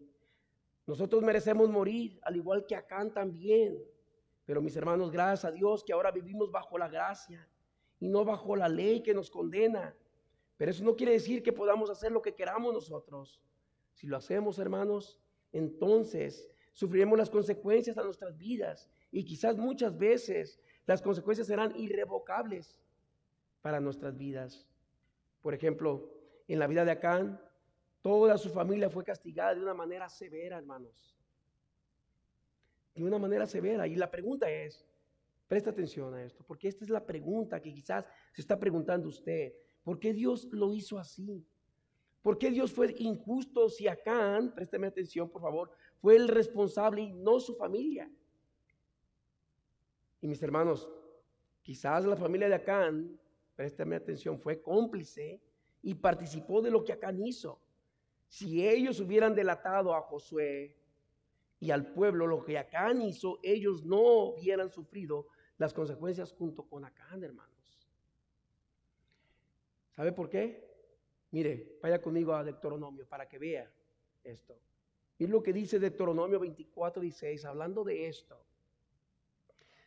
Nosotros merecemos morir, al igual que Acán también. Pero mis hermanos, gracias a Dios que ahora vivimos bajo la gracia y no bajo la ley que nos condena. Pero eso no quiere decir que podamos hacer lo que queramos nosotros. Si lo hacemos, hermanos, entonces sufriremos las consecuencias a nuestras vidas. Y quizás muchas veces las consecuencias serán irrevocables para nuestras vidas. Por ejemplo, en la vida de Acán, toda su familia fue castigada de una manera severa, hermanos. De una manera severa. Y la pregunta es, presta atención a esto, porque esta es la pregunta que quizás se está preguntando usted. ¿Por qué Dios lo hizo así? ¿Por qué Dios fue injusto si Acán, présteme atención por favor, fue el responsable y no su familia? Y mis hermanos, quizás la familia de Acán, présteme atención, fue cómplice y participó de lo que Acán hizo. Si ellos hubieran delatado a Josué y al pueblo lo que Acán hizo, ellos no hubieran sufrido las consecuencias junto con Acán, hermanos. ¿Sabe por qué? Mire, vaya conmigo a Deuteronomio para que vea esto. Mire lo que dice Deuteronomio 24:16, hablando de esto.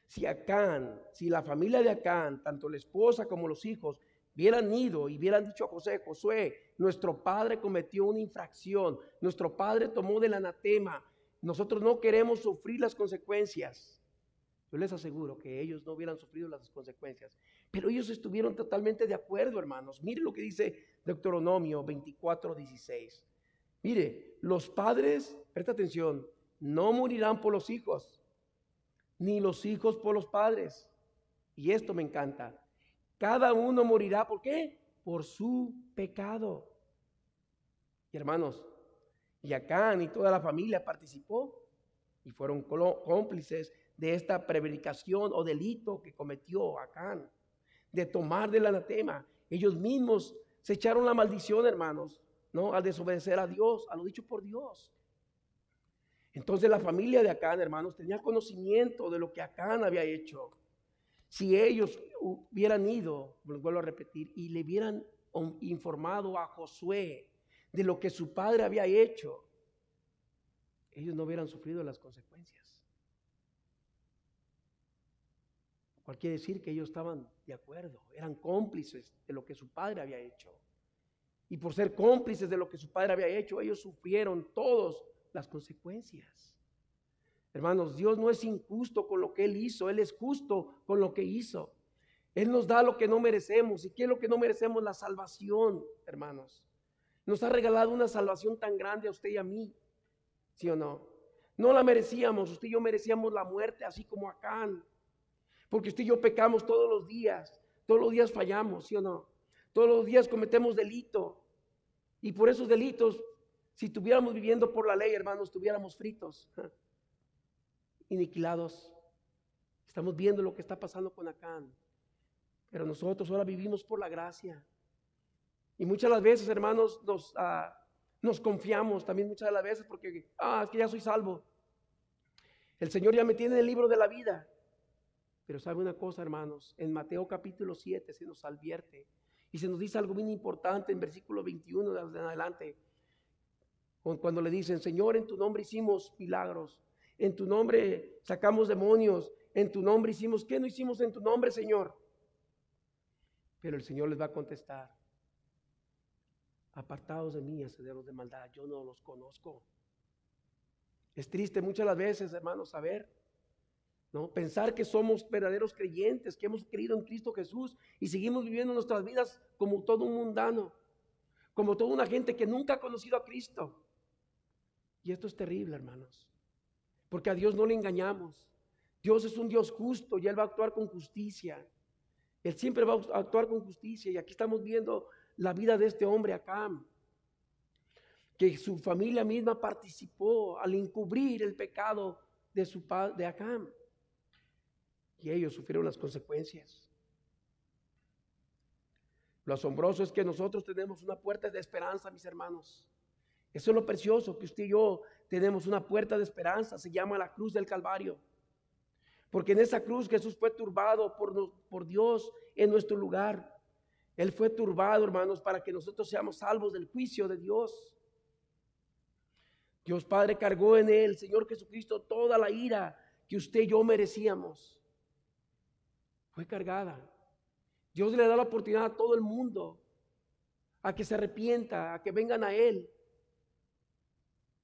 Si Acán, si la familia de Acán, tanto la esposa como los hijos, hubieran ido y hubieran dicho a José, Josué, nuestro padre cometió una infracción, nuestro padre tomó del anatema, nosotros no queremos sufrir las consecuencias. Yo les aseguro que ellos no hubieran sufrido las consecuencias, pero ellos estuvieron totalmente de acuerdo, hermanos. Mire lo que dice Deuteronomio 24:16. Mire, los padres, presta atención, no morirán por los hijos, ni los hijos por los padres. Y esto me encanta. Cada uno morirá, ¿por qué? Por su pecado. Y hermanos, y Acán y toda la familia participó y fueron cómplices de esta prevaricación o delito que cometió Acán, de tomar del anatema. Ellos mismos se echaron la maldición, hermanos, ¿no? Al desobedecer a Dios, a lo dicho por Dios. Entonces la familia de Acán, hermanos, tenía conocimiento de lo que Acán había hecho. Si ellos hubieran ido, vuelvo a repetir, y le hubieran informado a Josué de lo que su padre había hecho, ellos no hubieran sufrido las consecuencias. Cual quiere decir que ellos estaban de acuerdo, eran cómplices de lo que su padre había hecho. Y por ser cómplices de lo que su padre había hecho, ellos sufrieron todas las consecuencias. Hermanos, Dios no es injusto con lo que Él hizo, Él es justo con lo que hizo. Él nos da lo que no merecemos. ¿Y qué es lo que no merecemos? La salvación, hermanos. Nos ha regalado una salvación tan grande a usted y a mí, ¿sí o no? No la merecíamos, usted y yo merecíamos la muerte, así como Acán. Porque usted y yo pecamos todos los días fallamos, ¿sí o no? Todos los días cometemos delito. Y por esos delitos, si estuviéramos viviendo por la ley, hermanos, estuviéramos fritos, aniquilados. Estamos viendo lo que está pasando con Acán. Pero nosotros ahora vivimos por la gracia. Y muchas de las veces, hermanos, nos confiamos también muchas de las veces porque, es que ya soy salvo. El Señor ya me tiene en el libro de la vida. Pero sabe una cosa, hermanos, en Mateo capítulo 7 se nos advierte y se nos dice algo bien importante en versículo 21 de adelante. Cuando le dicen, Señor, en tu nombre hicimos milagros, en tu nombre sacamos demonios, en tu nombre hicimos, ¿qué no hicimos en tu nombre, Señor? Pero el Señor les va a contestar, apartados de mí, hacedores de maldad, yo no los conozco. Es triste muchas las veces, hermanos, saber ¿no? Pensar que somos verdaderos creyentes, que hemos creído en Cristo Jesús y seguimos viviendo nuestras vidas como todo un mundano, como toda una gente que nunca ha conocido a Cristo. Y esto es terrible, hermanos, porque a Dios no le engañamos. Dios es un Dios justo y Él va a actuar con justicia. Él siempre va a actuar con justicia. Y aquí estamos viendo la vida de este hombre, Acán, que su familia misma participó al encubrir el pecado de su padre, de Acán. Y ellos sufrieron las consecuencias. Lo asombroso es que nosotros tenemos una puerta de esperanza, mis hermanos. Eso es lo precioso, que usted y yo tenemos una puerta de esperanza. Se llama la cruz del Calvario. Porque en esa cruz Jesús fue turbado por Dios en nuestro lugar. Él fue turbado, hermanos, para que nosotros seamos salvos del juicio de Dios. Dios Padre cargó en Él, Señor Jesucristo, toda la ira que usted y yo merecíamos. Fue cargada. Dios le da la oportunidad a todo el mundo a que se arrepienta, a que vengan a Él.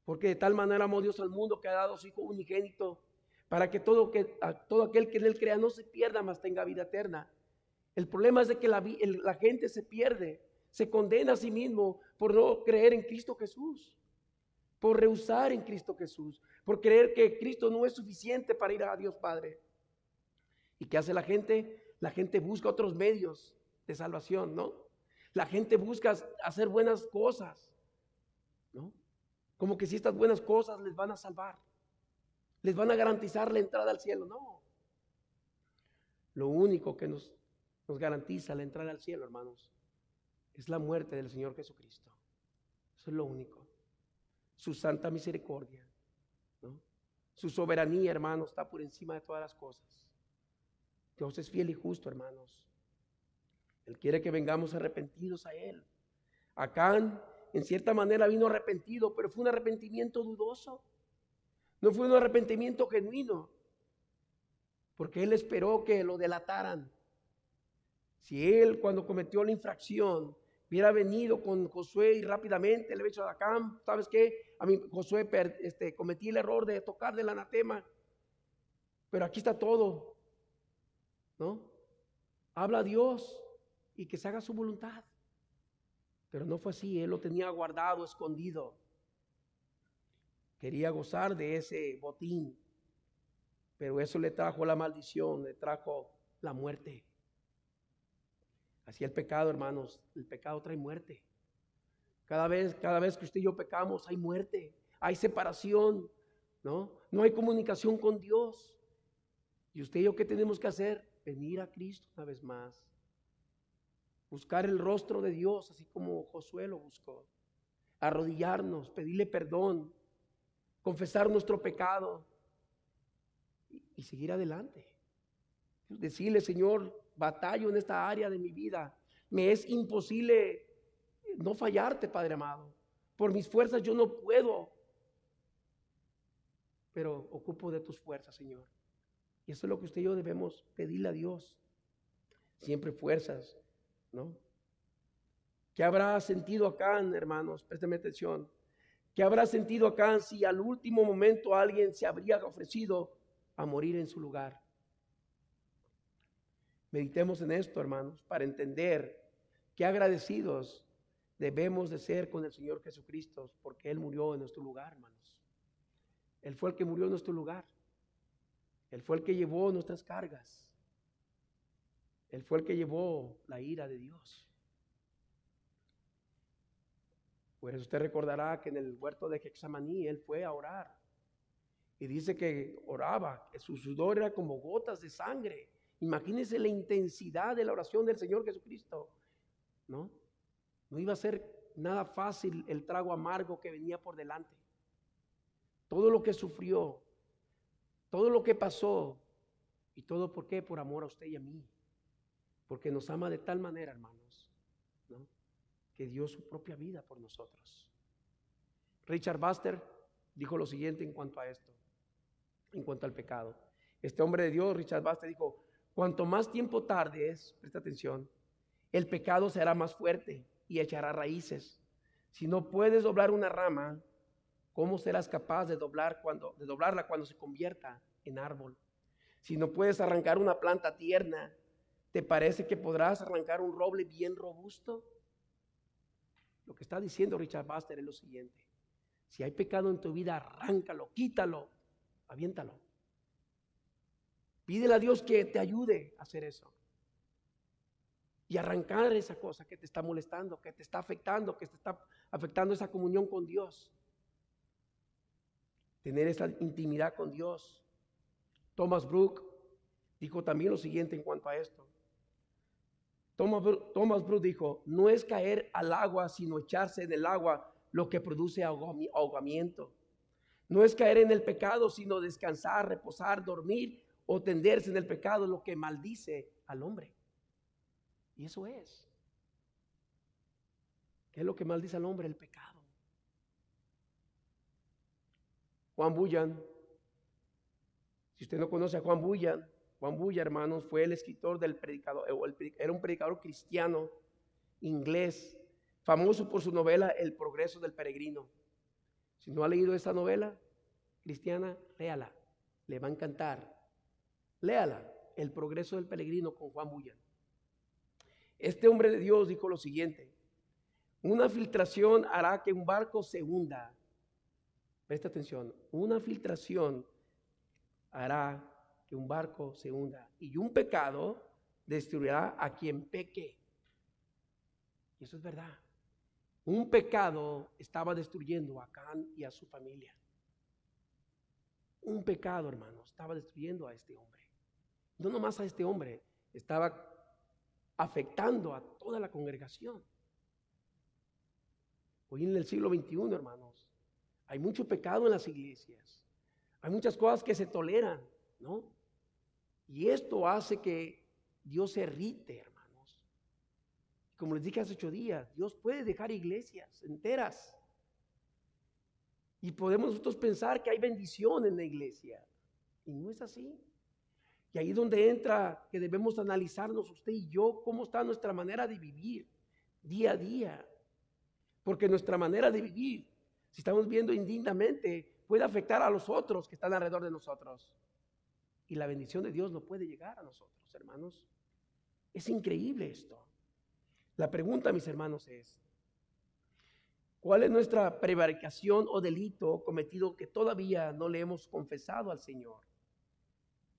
Porque de tal manera amó Dios al mundo que ha dado a su Hijo unigénito, para que todo aquel que en Él crea no se pierda, mas tenga vida eterna. El problema es de que la gente se pierde, se condena a sí mismo por no creer en Cristo Jesús, por rehusar en Cristo Jesús, por creer que Cristo no es suficiente para ir a Dios Padre. ¿Y qué hace la gente? La gente busca otros medios de salvación, ¿no? La gente busca hacer buenas cosas, ¿no? Como que si estas buenas cosas les van a salvar, les van a garantizar la entrada al cielo. No. Lo único que nos garantiza la entrada al cielo, hermanos, es la muerte del Señor Jesucristo. Eso es lo único. Su santa misericordia, ¿no? Su soberanía, hermanos, está por encima de todas las cosas. Dios es fiel y justo, hermanos. Él quiere que vengamos arrepentidos a Él. Acán, en cierta manera, vino arrepentido, pero fue un arrepentimiento dudoso. No fue un arrepentimiento genuino, porque él esperó que lo delataran. Si él, cuando cometió la infracción, hubiera venido con Josué y rápidamente le hubiera dicho a Acán, ¿sabes qué? A mí, Josué, cometí el error de tocar del anatema, pero aquí está todo, ¿no? Habla a Dios y que se haga su voluntad. Pero no fue así, él lo tenía guardado, escondido. Quería gozar de ese botín, pero eso le trajo la maldición, le trajo la muerte. Así el pecado, hermanos, el pecado trae muerte. Cada vez que usted y yo pecamos, hay muerte, hay separación, ¿no? No hay comunicación con Dios. Y usted y yo, ¿qué tenemos que hacer? Venir a Cristo una vez más. Buscar el rostro de Dios, así como Josué lo buscó. Arrodillarnos, pedirle perdón, confesar nuestro pecado y seguir adelante. Decirle, Señor, batallo en esta área de mi vida. Me es imposible no fallarte, Padre amado. Por mis fuerzas yo no puedo, pero ocupo de tus fuerzas, Señor. Y eso es lo que usted y yo debemos pedirle a Dios. Siempre fuerzas, ¿no? ¿Qué habrá sentido Acán, hermanos? Présteme atención. ¿Qué habrá sentido Acán si al último momento alguien se habría ofrecido a morir en su lugar? Meditemos en esto, hermanos, para entender qué agradecidos debemos de ser con el Señor Jesucristo, porque Él murió en nuestro lugar, hermanos. Él fue el que murió en nuestro lugar. Él fue el que llevó nuestras cargas. Él fue el que llevó la ira de Dios. Pues usted recordará que en el huerto de Getsemaní Él fue a orar. Y dice que oraba, que su sudor era como gotas de sangre. Imagínense la intensidad de la oración del Señor Jesucristo, ¿no? No iba a ser nada fácil el trago amargo que venía por delante. Todo lo que sufrió, todo lo que pasó, y todo ¿por qué? Por amor a usted y a mí. Porque nos ama de tal manera, hermanos, ¿no? Que dio su propia vida por nosotros. Richard Baxter dijo lo siguiente en cuanto a esto, en cuanto al pecado. Este hombre de Dios, Richard Baxter, dijo: cuanto más tiempo tardes, presta atención, el pecado será más fuerte y echará raíces. Si no puedes doblar una rama, ¿cómo serás capaz de doblarla cuando se convierta en árbol? Si no puedes arrancar una planta tierna, ¿te parece que podrás arrancar un roble bien robusto? Lo que está diciendo Richard Baxter es lo siguiente: si hay pecado en tu vida, arráncalo, quítalo, aviéntalo. Pídele a Dios que te ayude a hacer eso. Y arrancar esa cosa que te está molestando, que te está afectando, que te está afectando esa comunión con Dios. Tener esa intimidad con Dios. Thomas Brooks dijo también lo siguiente en cuanto a esto. Thomas Brooks dijo: no es caer al agua, sino echarse en el agua lo que produce ahogamiento. No es caer en el pecado, sino descansar, reposar, dormir o tenderse en el pecado lo que maldice al hombre. Y eso es. ¿Qué es lo que maldice al hombre? El pecado. Juan Bunyan. Si usted no conoce a Juan Bunyan, hermanos, fue el escritor del predicador, era un predicador cristiano inglés, famoso por su novela El progreso del peregrino. Si no ha leído esta novela cristiana, léala, le va a encantar. Léala, El progreso del peregrino, con Juan Bunyan. Este hombre de Dios dijo lo siguiente: una filtración hará que un barco se hunda. Presta atención, una filtración hará que un barco se hunda, y un pecado destruirá a quien peque. Y eso es verdad. Un pecado estaba destruyendo a Acán y a su familia. Un pecado, hermanos, estaba destruyendo a este hombre. No nomás a este hombre, estaba afectando a toda la congregación. Hoy en el siglo XXI, hermanos, hay mucho pecado en las iglesias. Hay muchas cosas que se toleran, ¿no? Y esto hace que Dios se irrite, hermanos. Como les dije hace 8 días, Dios puede dejar iglesias enteras. Y podemos nosotros pensar que hay bendición en la iglesia. Y no es así. Y ahí es donde entra que debemos analizarnos usted y yo, cómo está nuestra manera de vivir día a día. Porque nuestra manera de vivir, si estamos viviendo indignamente, puede afectar a los otros que están alrededor de nosotros. Y la bendición de Dios no puede llegar a nosotros, hermanos. Es increíble esto. La pregunta, mis hermanos, es: ¿cuál es nuestra prevaricación o delito cometido que todavía no le hemos confesado al Señor?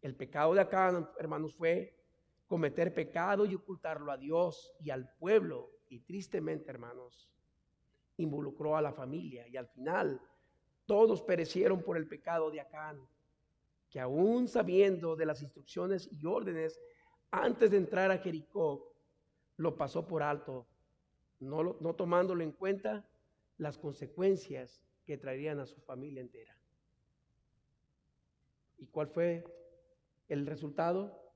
El pecado de Acán, hermanos, fue cometer pecado y ocultarlo a Dios y al pueblo. Y tristemente, hermanos, involucró a la familia. Y al final, todos perecieron por el pecado de Acán, que aún sabiendo de las instrucciones y órdenes, antes de entrar a Jericó, lo pasó por alto, no tomándolo en cuenta las consecuencias que traerían a su familia entera. ¿Y cuál fue el resultado?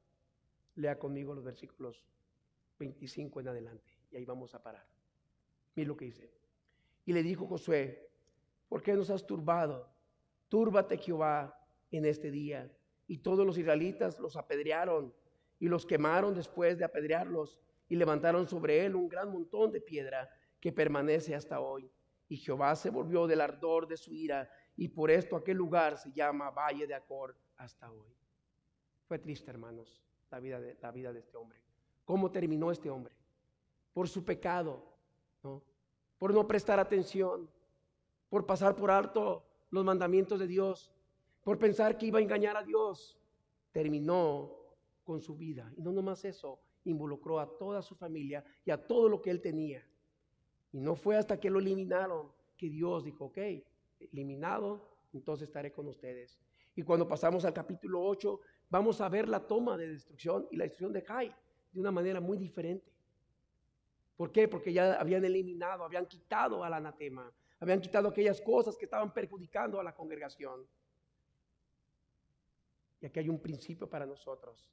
Lea conmigo los versículos 25 en adelante, y ahí vamos a parar. Mira lo que dice. Y le dijo Josué: ¿por qué nos has turbado? Túrbate, Jehová, en este día. Y todos los israelitas los apedrearon y los quemaron después de apedrearlos, y levantaron sobre él un gran montón de piedra que permanece hasta hoy. Y Jehová se volvió del ardor de su ira, y por esto aquel lugar se llama Valle de Acor hasta hoy. Fue triste, hermanos, la vida de este hombre. ¿Cómo terminó este hombre? Por su pecado, ¿no? Por no prestar atención, por pasar por alto los mandamientos de Dios, por pensar que iba a engañar a Dios. Terminó con su vida. Y no nomás eso, involucró a toda su familia y a todo lo que él tenía. Y no fue hasta que lo eliminaron que Dios dijo: ok, eliminado, entonces estaré con ustedes. Y cuando pasamos al capítulo 8, vamos a ver la toma de destrucción y la destrucción de Jai de una manera muy diferente. ¿Por qué? Porque ya habían eliminado, habían quitado al anatema, habían quitado aquellas cosas que estaban perjudicando a la congregación. Y aquí hay un principio para nosotros.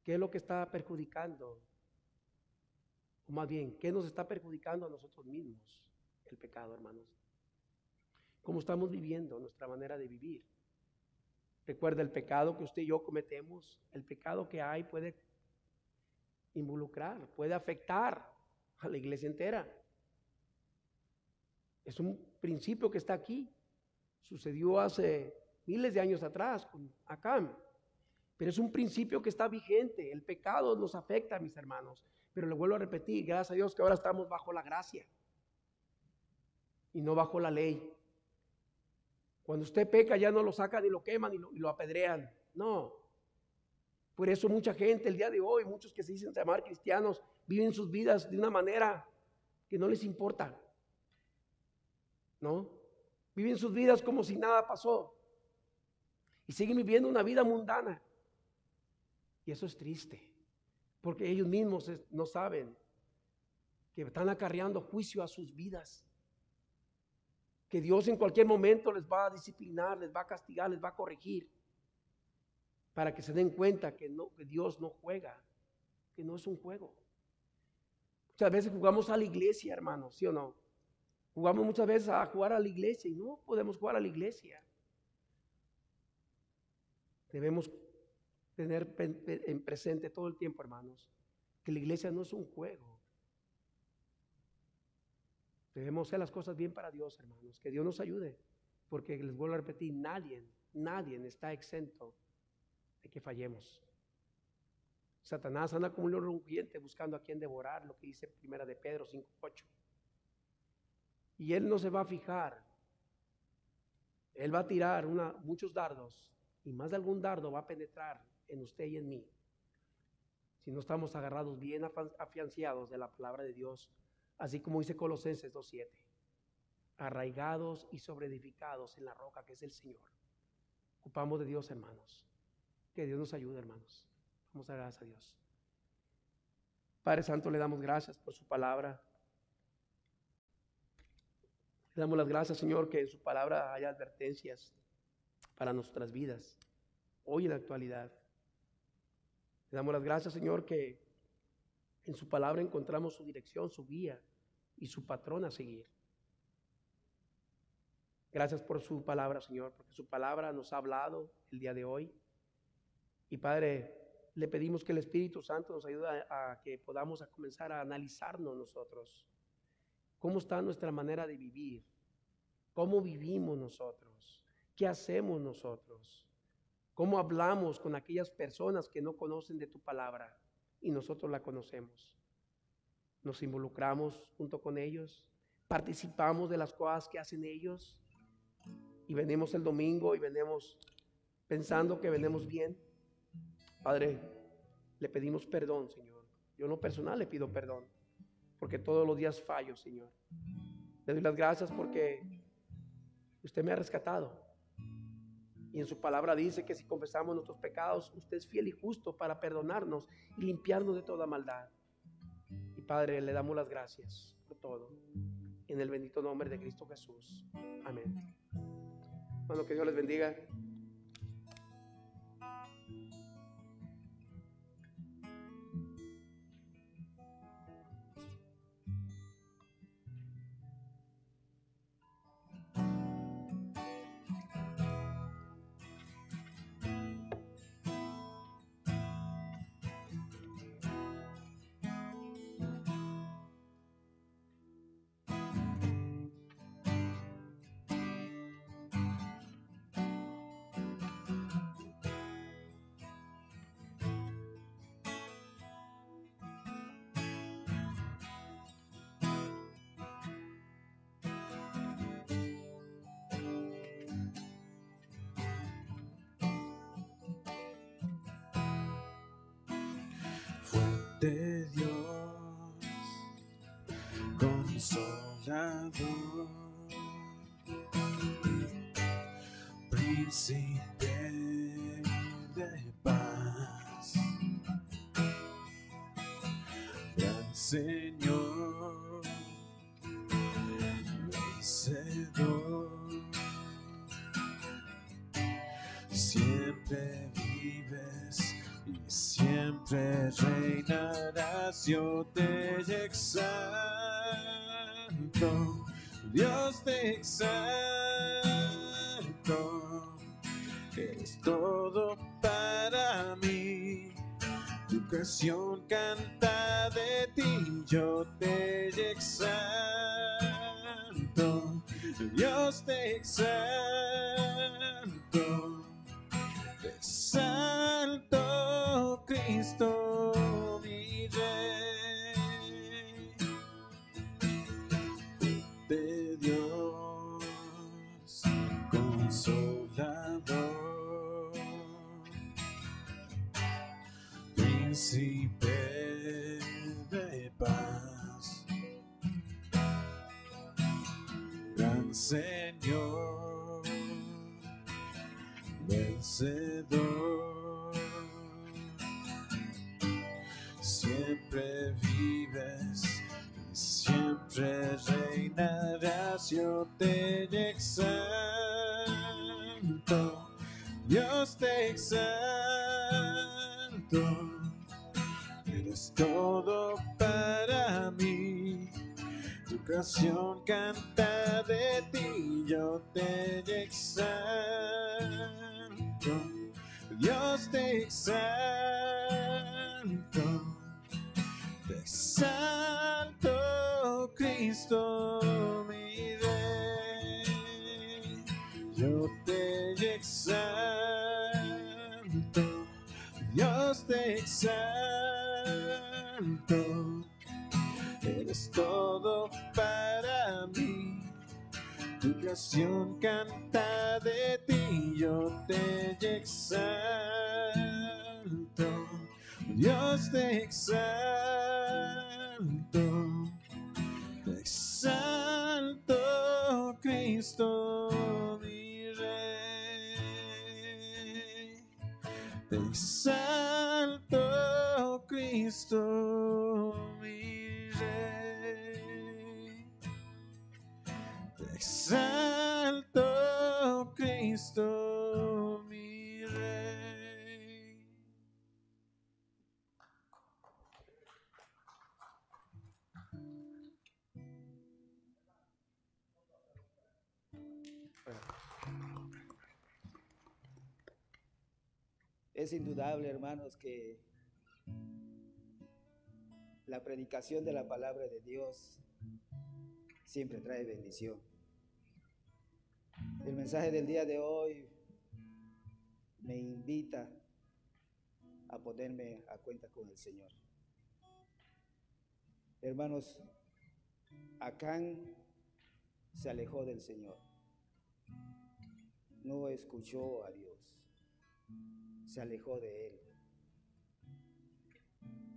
¿Qué es lo que está perjudicando? O más bien, ¿qué nos está perjudicando a nosotros mismos? El pecado, hermanos. ¿Cómo estamos viviendo nuestra manera de vivir? Recuerda, el pecado que usted y yo cometemos, el pecado que hay puede involucrar, puede afectar a la iglesia entera. Es un principio que está aquí. Sucedió hace miles de años atrás con Acán. Pero es un principio que está vigente. El pecado nos afecta, mis hermanos. Pero le vuelvo a repetir, gracias a Dios que ahora estamos bajo la gracia y no bajo la ley. Cuando usted peca ya no lo sacan y lo queman y lo apedrean. No. Por eso mucha gente el día de hoy, muchos que se dicen llamar cristianos, viven sus vidas de una manera que no les importa. ¿No? Viven sus vidas como si nada pasó. Y siguen viviendo una vida mundana. Y eso es triste. Porque ellos mismos no saben que están acarreando juicio a sus vidas. Que Dios en cualquier momento les va a disciplinar, les va a castigar, les va a corregir. Para que se den cuenta que Dios no juega, que no es un juego. Muchas veces jugamos a la iglesia, hermanos, ¿sí o no? Jugamos muchas veces a jugar a la iglesia y no podemos jugar a la iglesia. Debemos tener en presente todo el tiempo, hermanos, que la iglesia no es un juego. Debemos hacer las cosas bien para Dios, hermanos. Que Dios nos ayude, porque les vuelvo a repetir, nadie está exento de que fallemos. Satanás anda como un león rugiente buscando a quien devorar, lo que dice 1 de Pedro 5:8. Y él no se va a fijar. Él va a tirar muchos dardos, y más de algún dardo va a penetrar en usted y en mí, si no estamos agarrados bien afianzados de la palabra de Dios, así como dice Colosenses 2:7, arraigados y sobreedificados en la roca que es el Señor. Ocupamos de Dios, hermanos. Que Dios nos ayude, hermanos. Vamos a dar gracias a Dios. Padre Santo, le damos gracias por su palabra. Le damos las gracias, Señor, que en su palabra haya advertencias para nuestras vidas, hoy en la actualidad. Le damos las gracias, Señor, que en su palabra encontramos su dirección, su guía y su patrón a seguir. Gracias por su palabra, Señor, porque su palabra nos ha hablado el día de hoy. Y Padre, le pedimos que el Espíritu Santo nos ayude a que podamos comenzar a analizarnos nosotros. ¿Cómo está nuestra manera de vivir? ¿Cómo vivimos nosotros? ¿Qué hacemos nosotros? ¿Cómo hablamos con aquellas personas que no conocen de tu palabra y nosotros la conocemos? ¿Nos involucramos junto con ellos? ¿Participamos de las cosas que hacen ellos? Y venimos el domingo y venimos pensando que venimos bien. Padre, le pedimos perdón, Señor. Yo en lo personal le pido perdón, porque todos los días fallo, Señor. Le doy las gracias porque usted me ha rescatado. Y en su palabra dice que si confesamos nuestros pecados, usted es fiel y justo para perdonarnos y limpiarnos de toda maldad. Y Padre, le damos las gracias por todo. En el bendito nombre de Cristo Jesús. Amén. Bueno, que Dios les bendiga. De Dios, consolador, príncipe de paz, gran Señor, vencedor, siempre vives y siempre reinarás. Yo te exalto, Dios te exalto, eres todo para mí. Tu canción canta de ti, yo te exalto, Dios te exalto, te exalto. exalto, Cristo, mi Rey. De Dios, Consolador, Príncipe de paz, Gran Señor, vencedor. Siempre vives, siempre reinarás. Yo te exalto, Dios te exalto. Eres todo para mí. Tu canción canta de ti, yo te exalto. Dios te exalto. Te exalto, Cristo, mi Rey. Yo te exalto. Dios te exalto. Eres todo para mí. Tu creación canta de ti, yo te exalto. Dios te exalto. Te exalto, Cristo, mi Rey. Te exalto, Cristo, mi Rey. Te exalto, Cristo, mi Rey. Es indudable, hermanos, que la predicación de la palabra de Dios siempre trae bendición. El mensaje del día de hoy me invita a ponerme a cuenta con el Señor. Hermanos, Acán se alejó del Señor, no escuchó a Dios, se alejó de Él.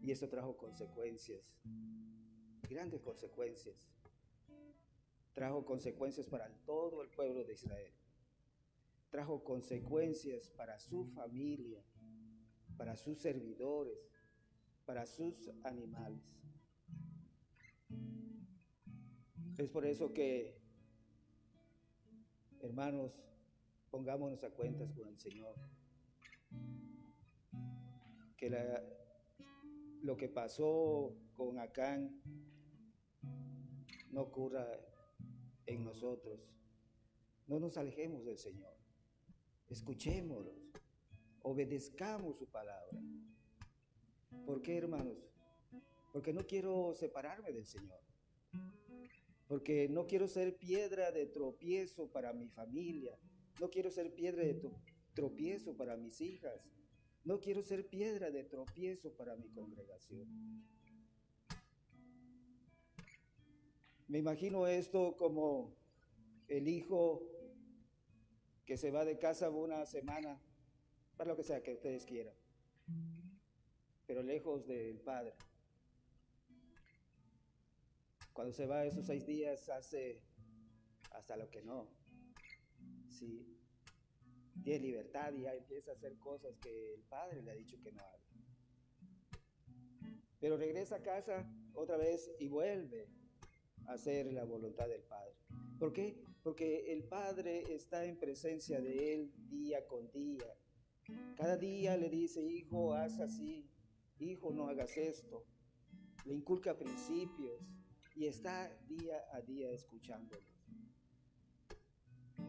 Y esto trajo consecuencias, grandes consecuencias. Trajo consecuencias para todo el pueblo de Israel. Trajo consecuencias para su familia, para sus servidores, para sus animales. Es por eso que, hermanos, pongámonos a cuentas con el Señor. Que lo que pasó con Acán no ocurra en nosotros. No nos alejemos del Señor. Escuchémoslo. Obedezcamos su palabra. ¿Por qué, hermanos? Porque no quiero separarme del Señor. Porque no quiero ser piedra de tropiezo para mi familia. No quiero ser piedra de tropiezo para mis hijas. No quiero ser piedra de tropiezo para mi congregación. Me imagino esto como el hijo que se va de casa una semana, para lo que sea que ustedes quieran, pero lejos del padre. Cuando se va esos 6 días hace hasta lo que no. Sí. Tiene libertad y ya empieza a hacer cosas que el padre le ha dicho que no haga. Pero regresa a casa otra vez y vuelve a hacer la voluntad del Padre. ¿Por qué? Porque el Padre está en presencia de él día con día. Cada día le dice, hijo, haz así, hijo, no hagas esto. Le inculca principios y está día a día escuchándolo.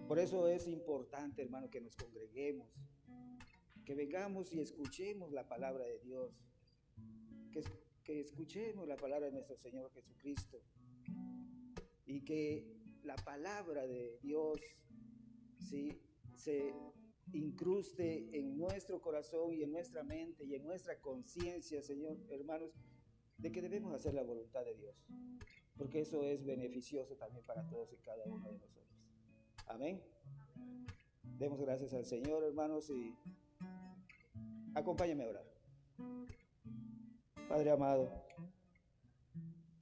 Por eso es importante, hermano, que nos congreguemos, que vengamos y escuchemos la palabra de Dios, que escuchemos la palabra de nuestro Señor Jesucristo y que la palabra de Dios, ¿sí?, se incruste en nuestro corazón y en nuestra mente y en nuestra conciencia, Señor, hermanos, de que debemos hacer la voluntad de Dios, porque eso es beneficioso también para todos y cada uno de nosotros. Amén. Demos gracias al Señor, hermanos, y acompáñenme a orar. Padre amado,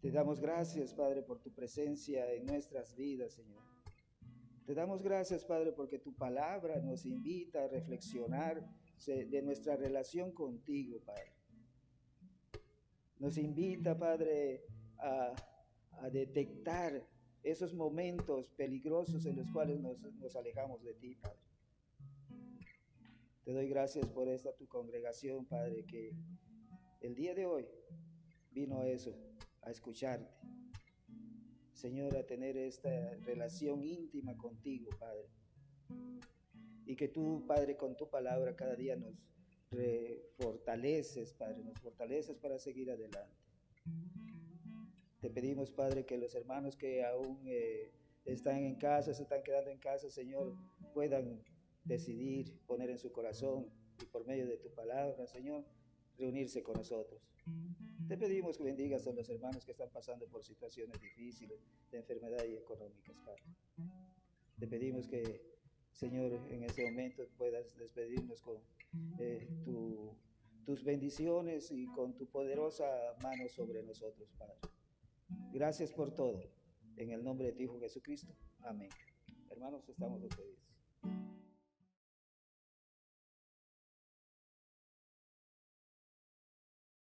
te damos gracias, Padre, por tu presencia en nuestras vidas, Señor. Te damos gracias, Padre, porque tu palabra nos invita a reflexionar de nuestra relación contigo, Padre. Nos invita, Padre, a detectar esos momentos peligrosos en los cuales nos alejamos de ti, Padre. Te doy gracias por esta tu congregación, Padre, que el día de hoy vino a eso, a escucharte. Señor, a tener esta relación íntima contigo, Padre. Y que tú, Padre, con tu palabra cada día nos fortaleces, Padre, nos fortaleces para seguir adelante. Te pedimos, Padre, que los hermanos que aún están en casa, se están quedando en casa, Señor, puedan decidir, poner en su corazón y por medio de tu palabra, Señor, reunirse con nosotros. Te pedimos que bendigas a los hermanos que están pasando por situaciones difíciles de enfermedad y económicas, Padre. Te pedimos que, Señor, en este momento puedas despedirnos con tus bendiciones y con tu poderosa mano sobre nosotros, Padre. Gracias por todo. En el nombre de tu Hijo Jesucristo. Amén. Hermanos, estamos despedidos.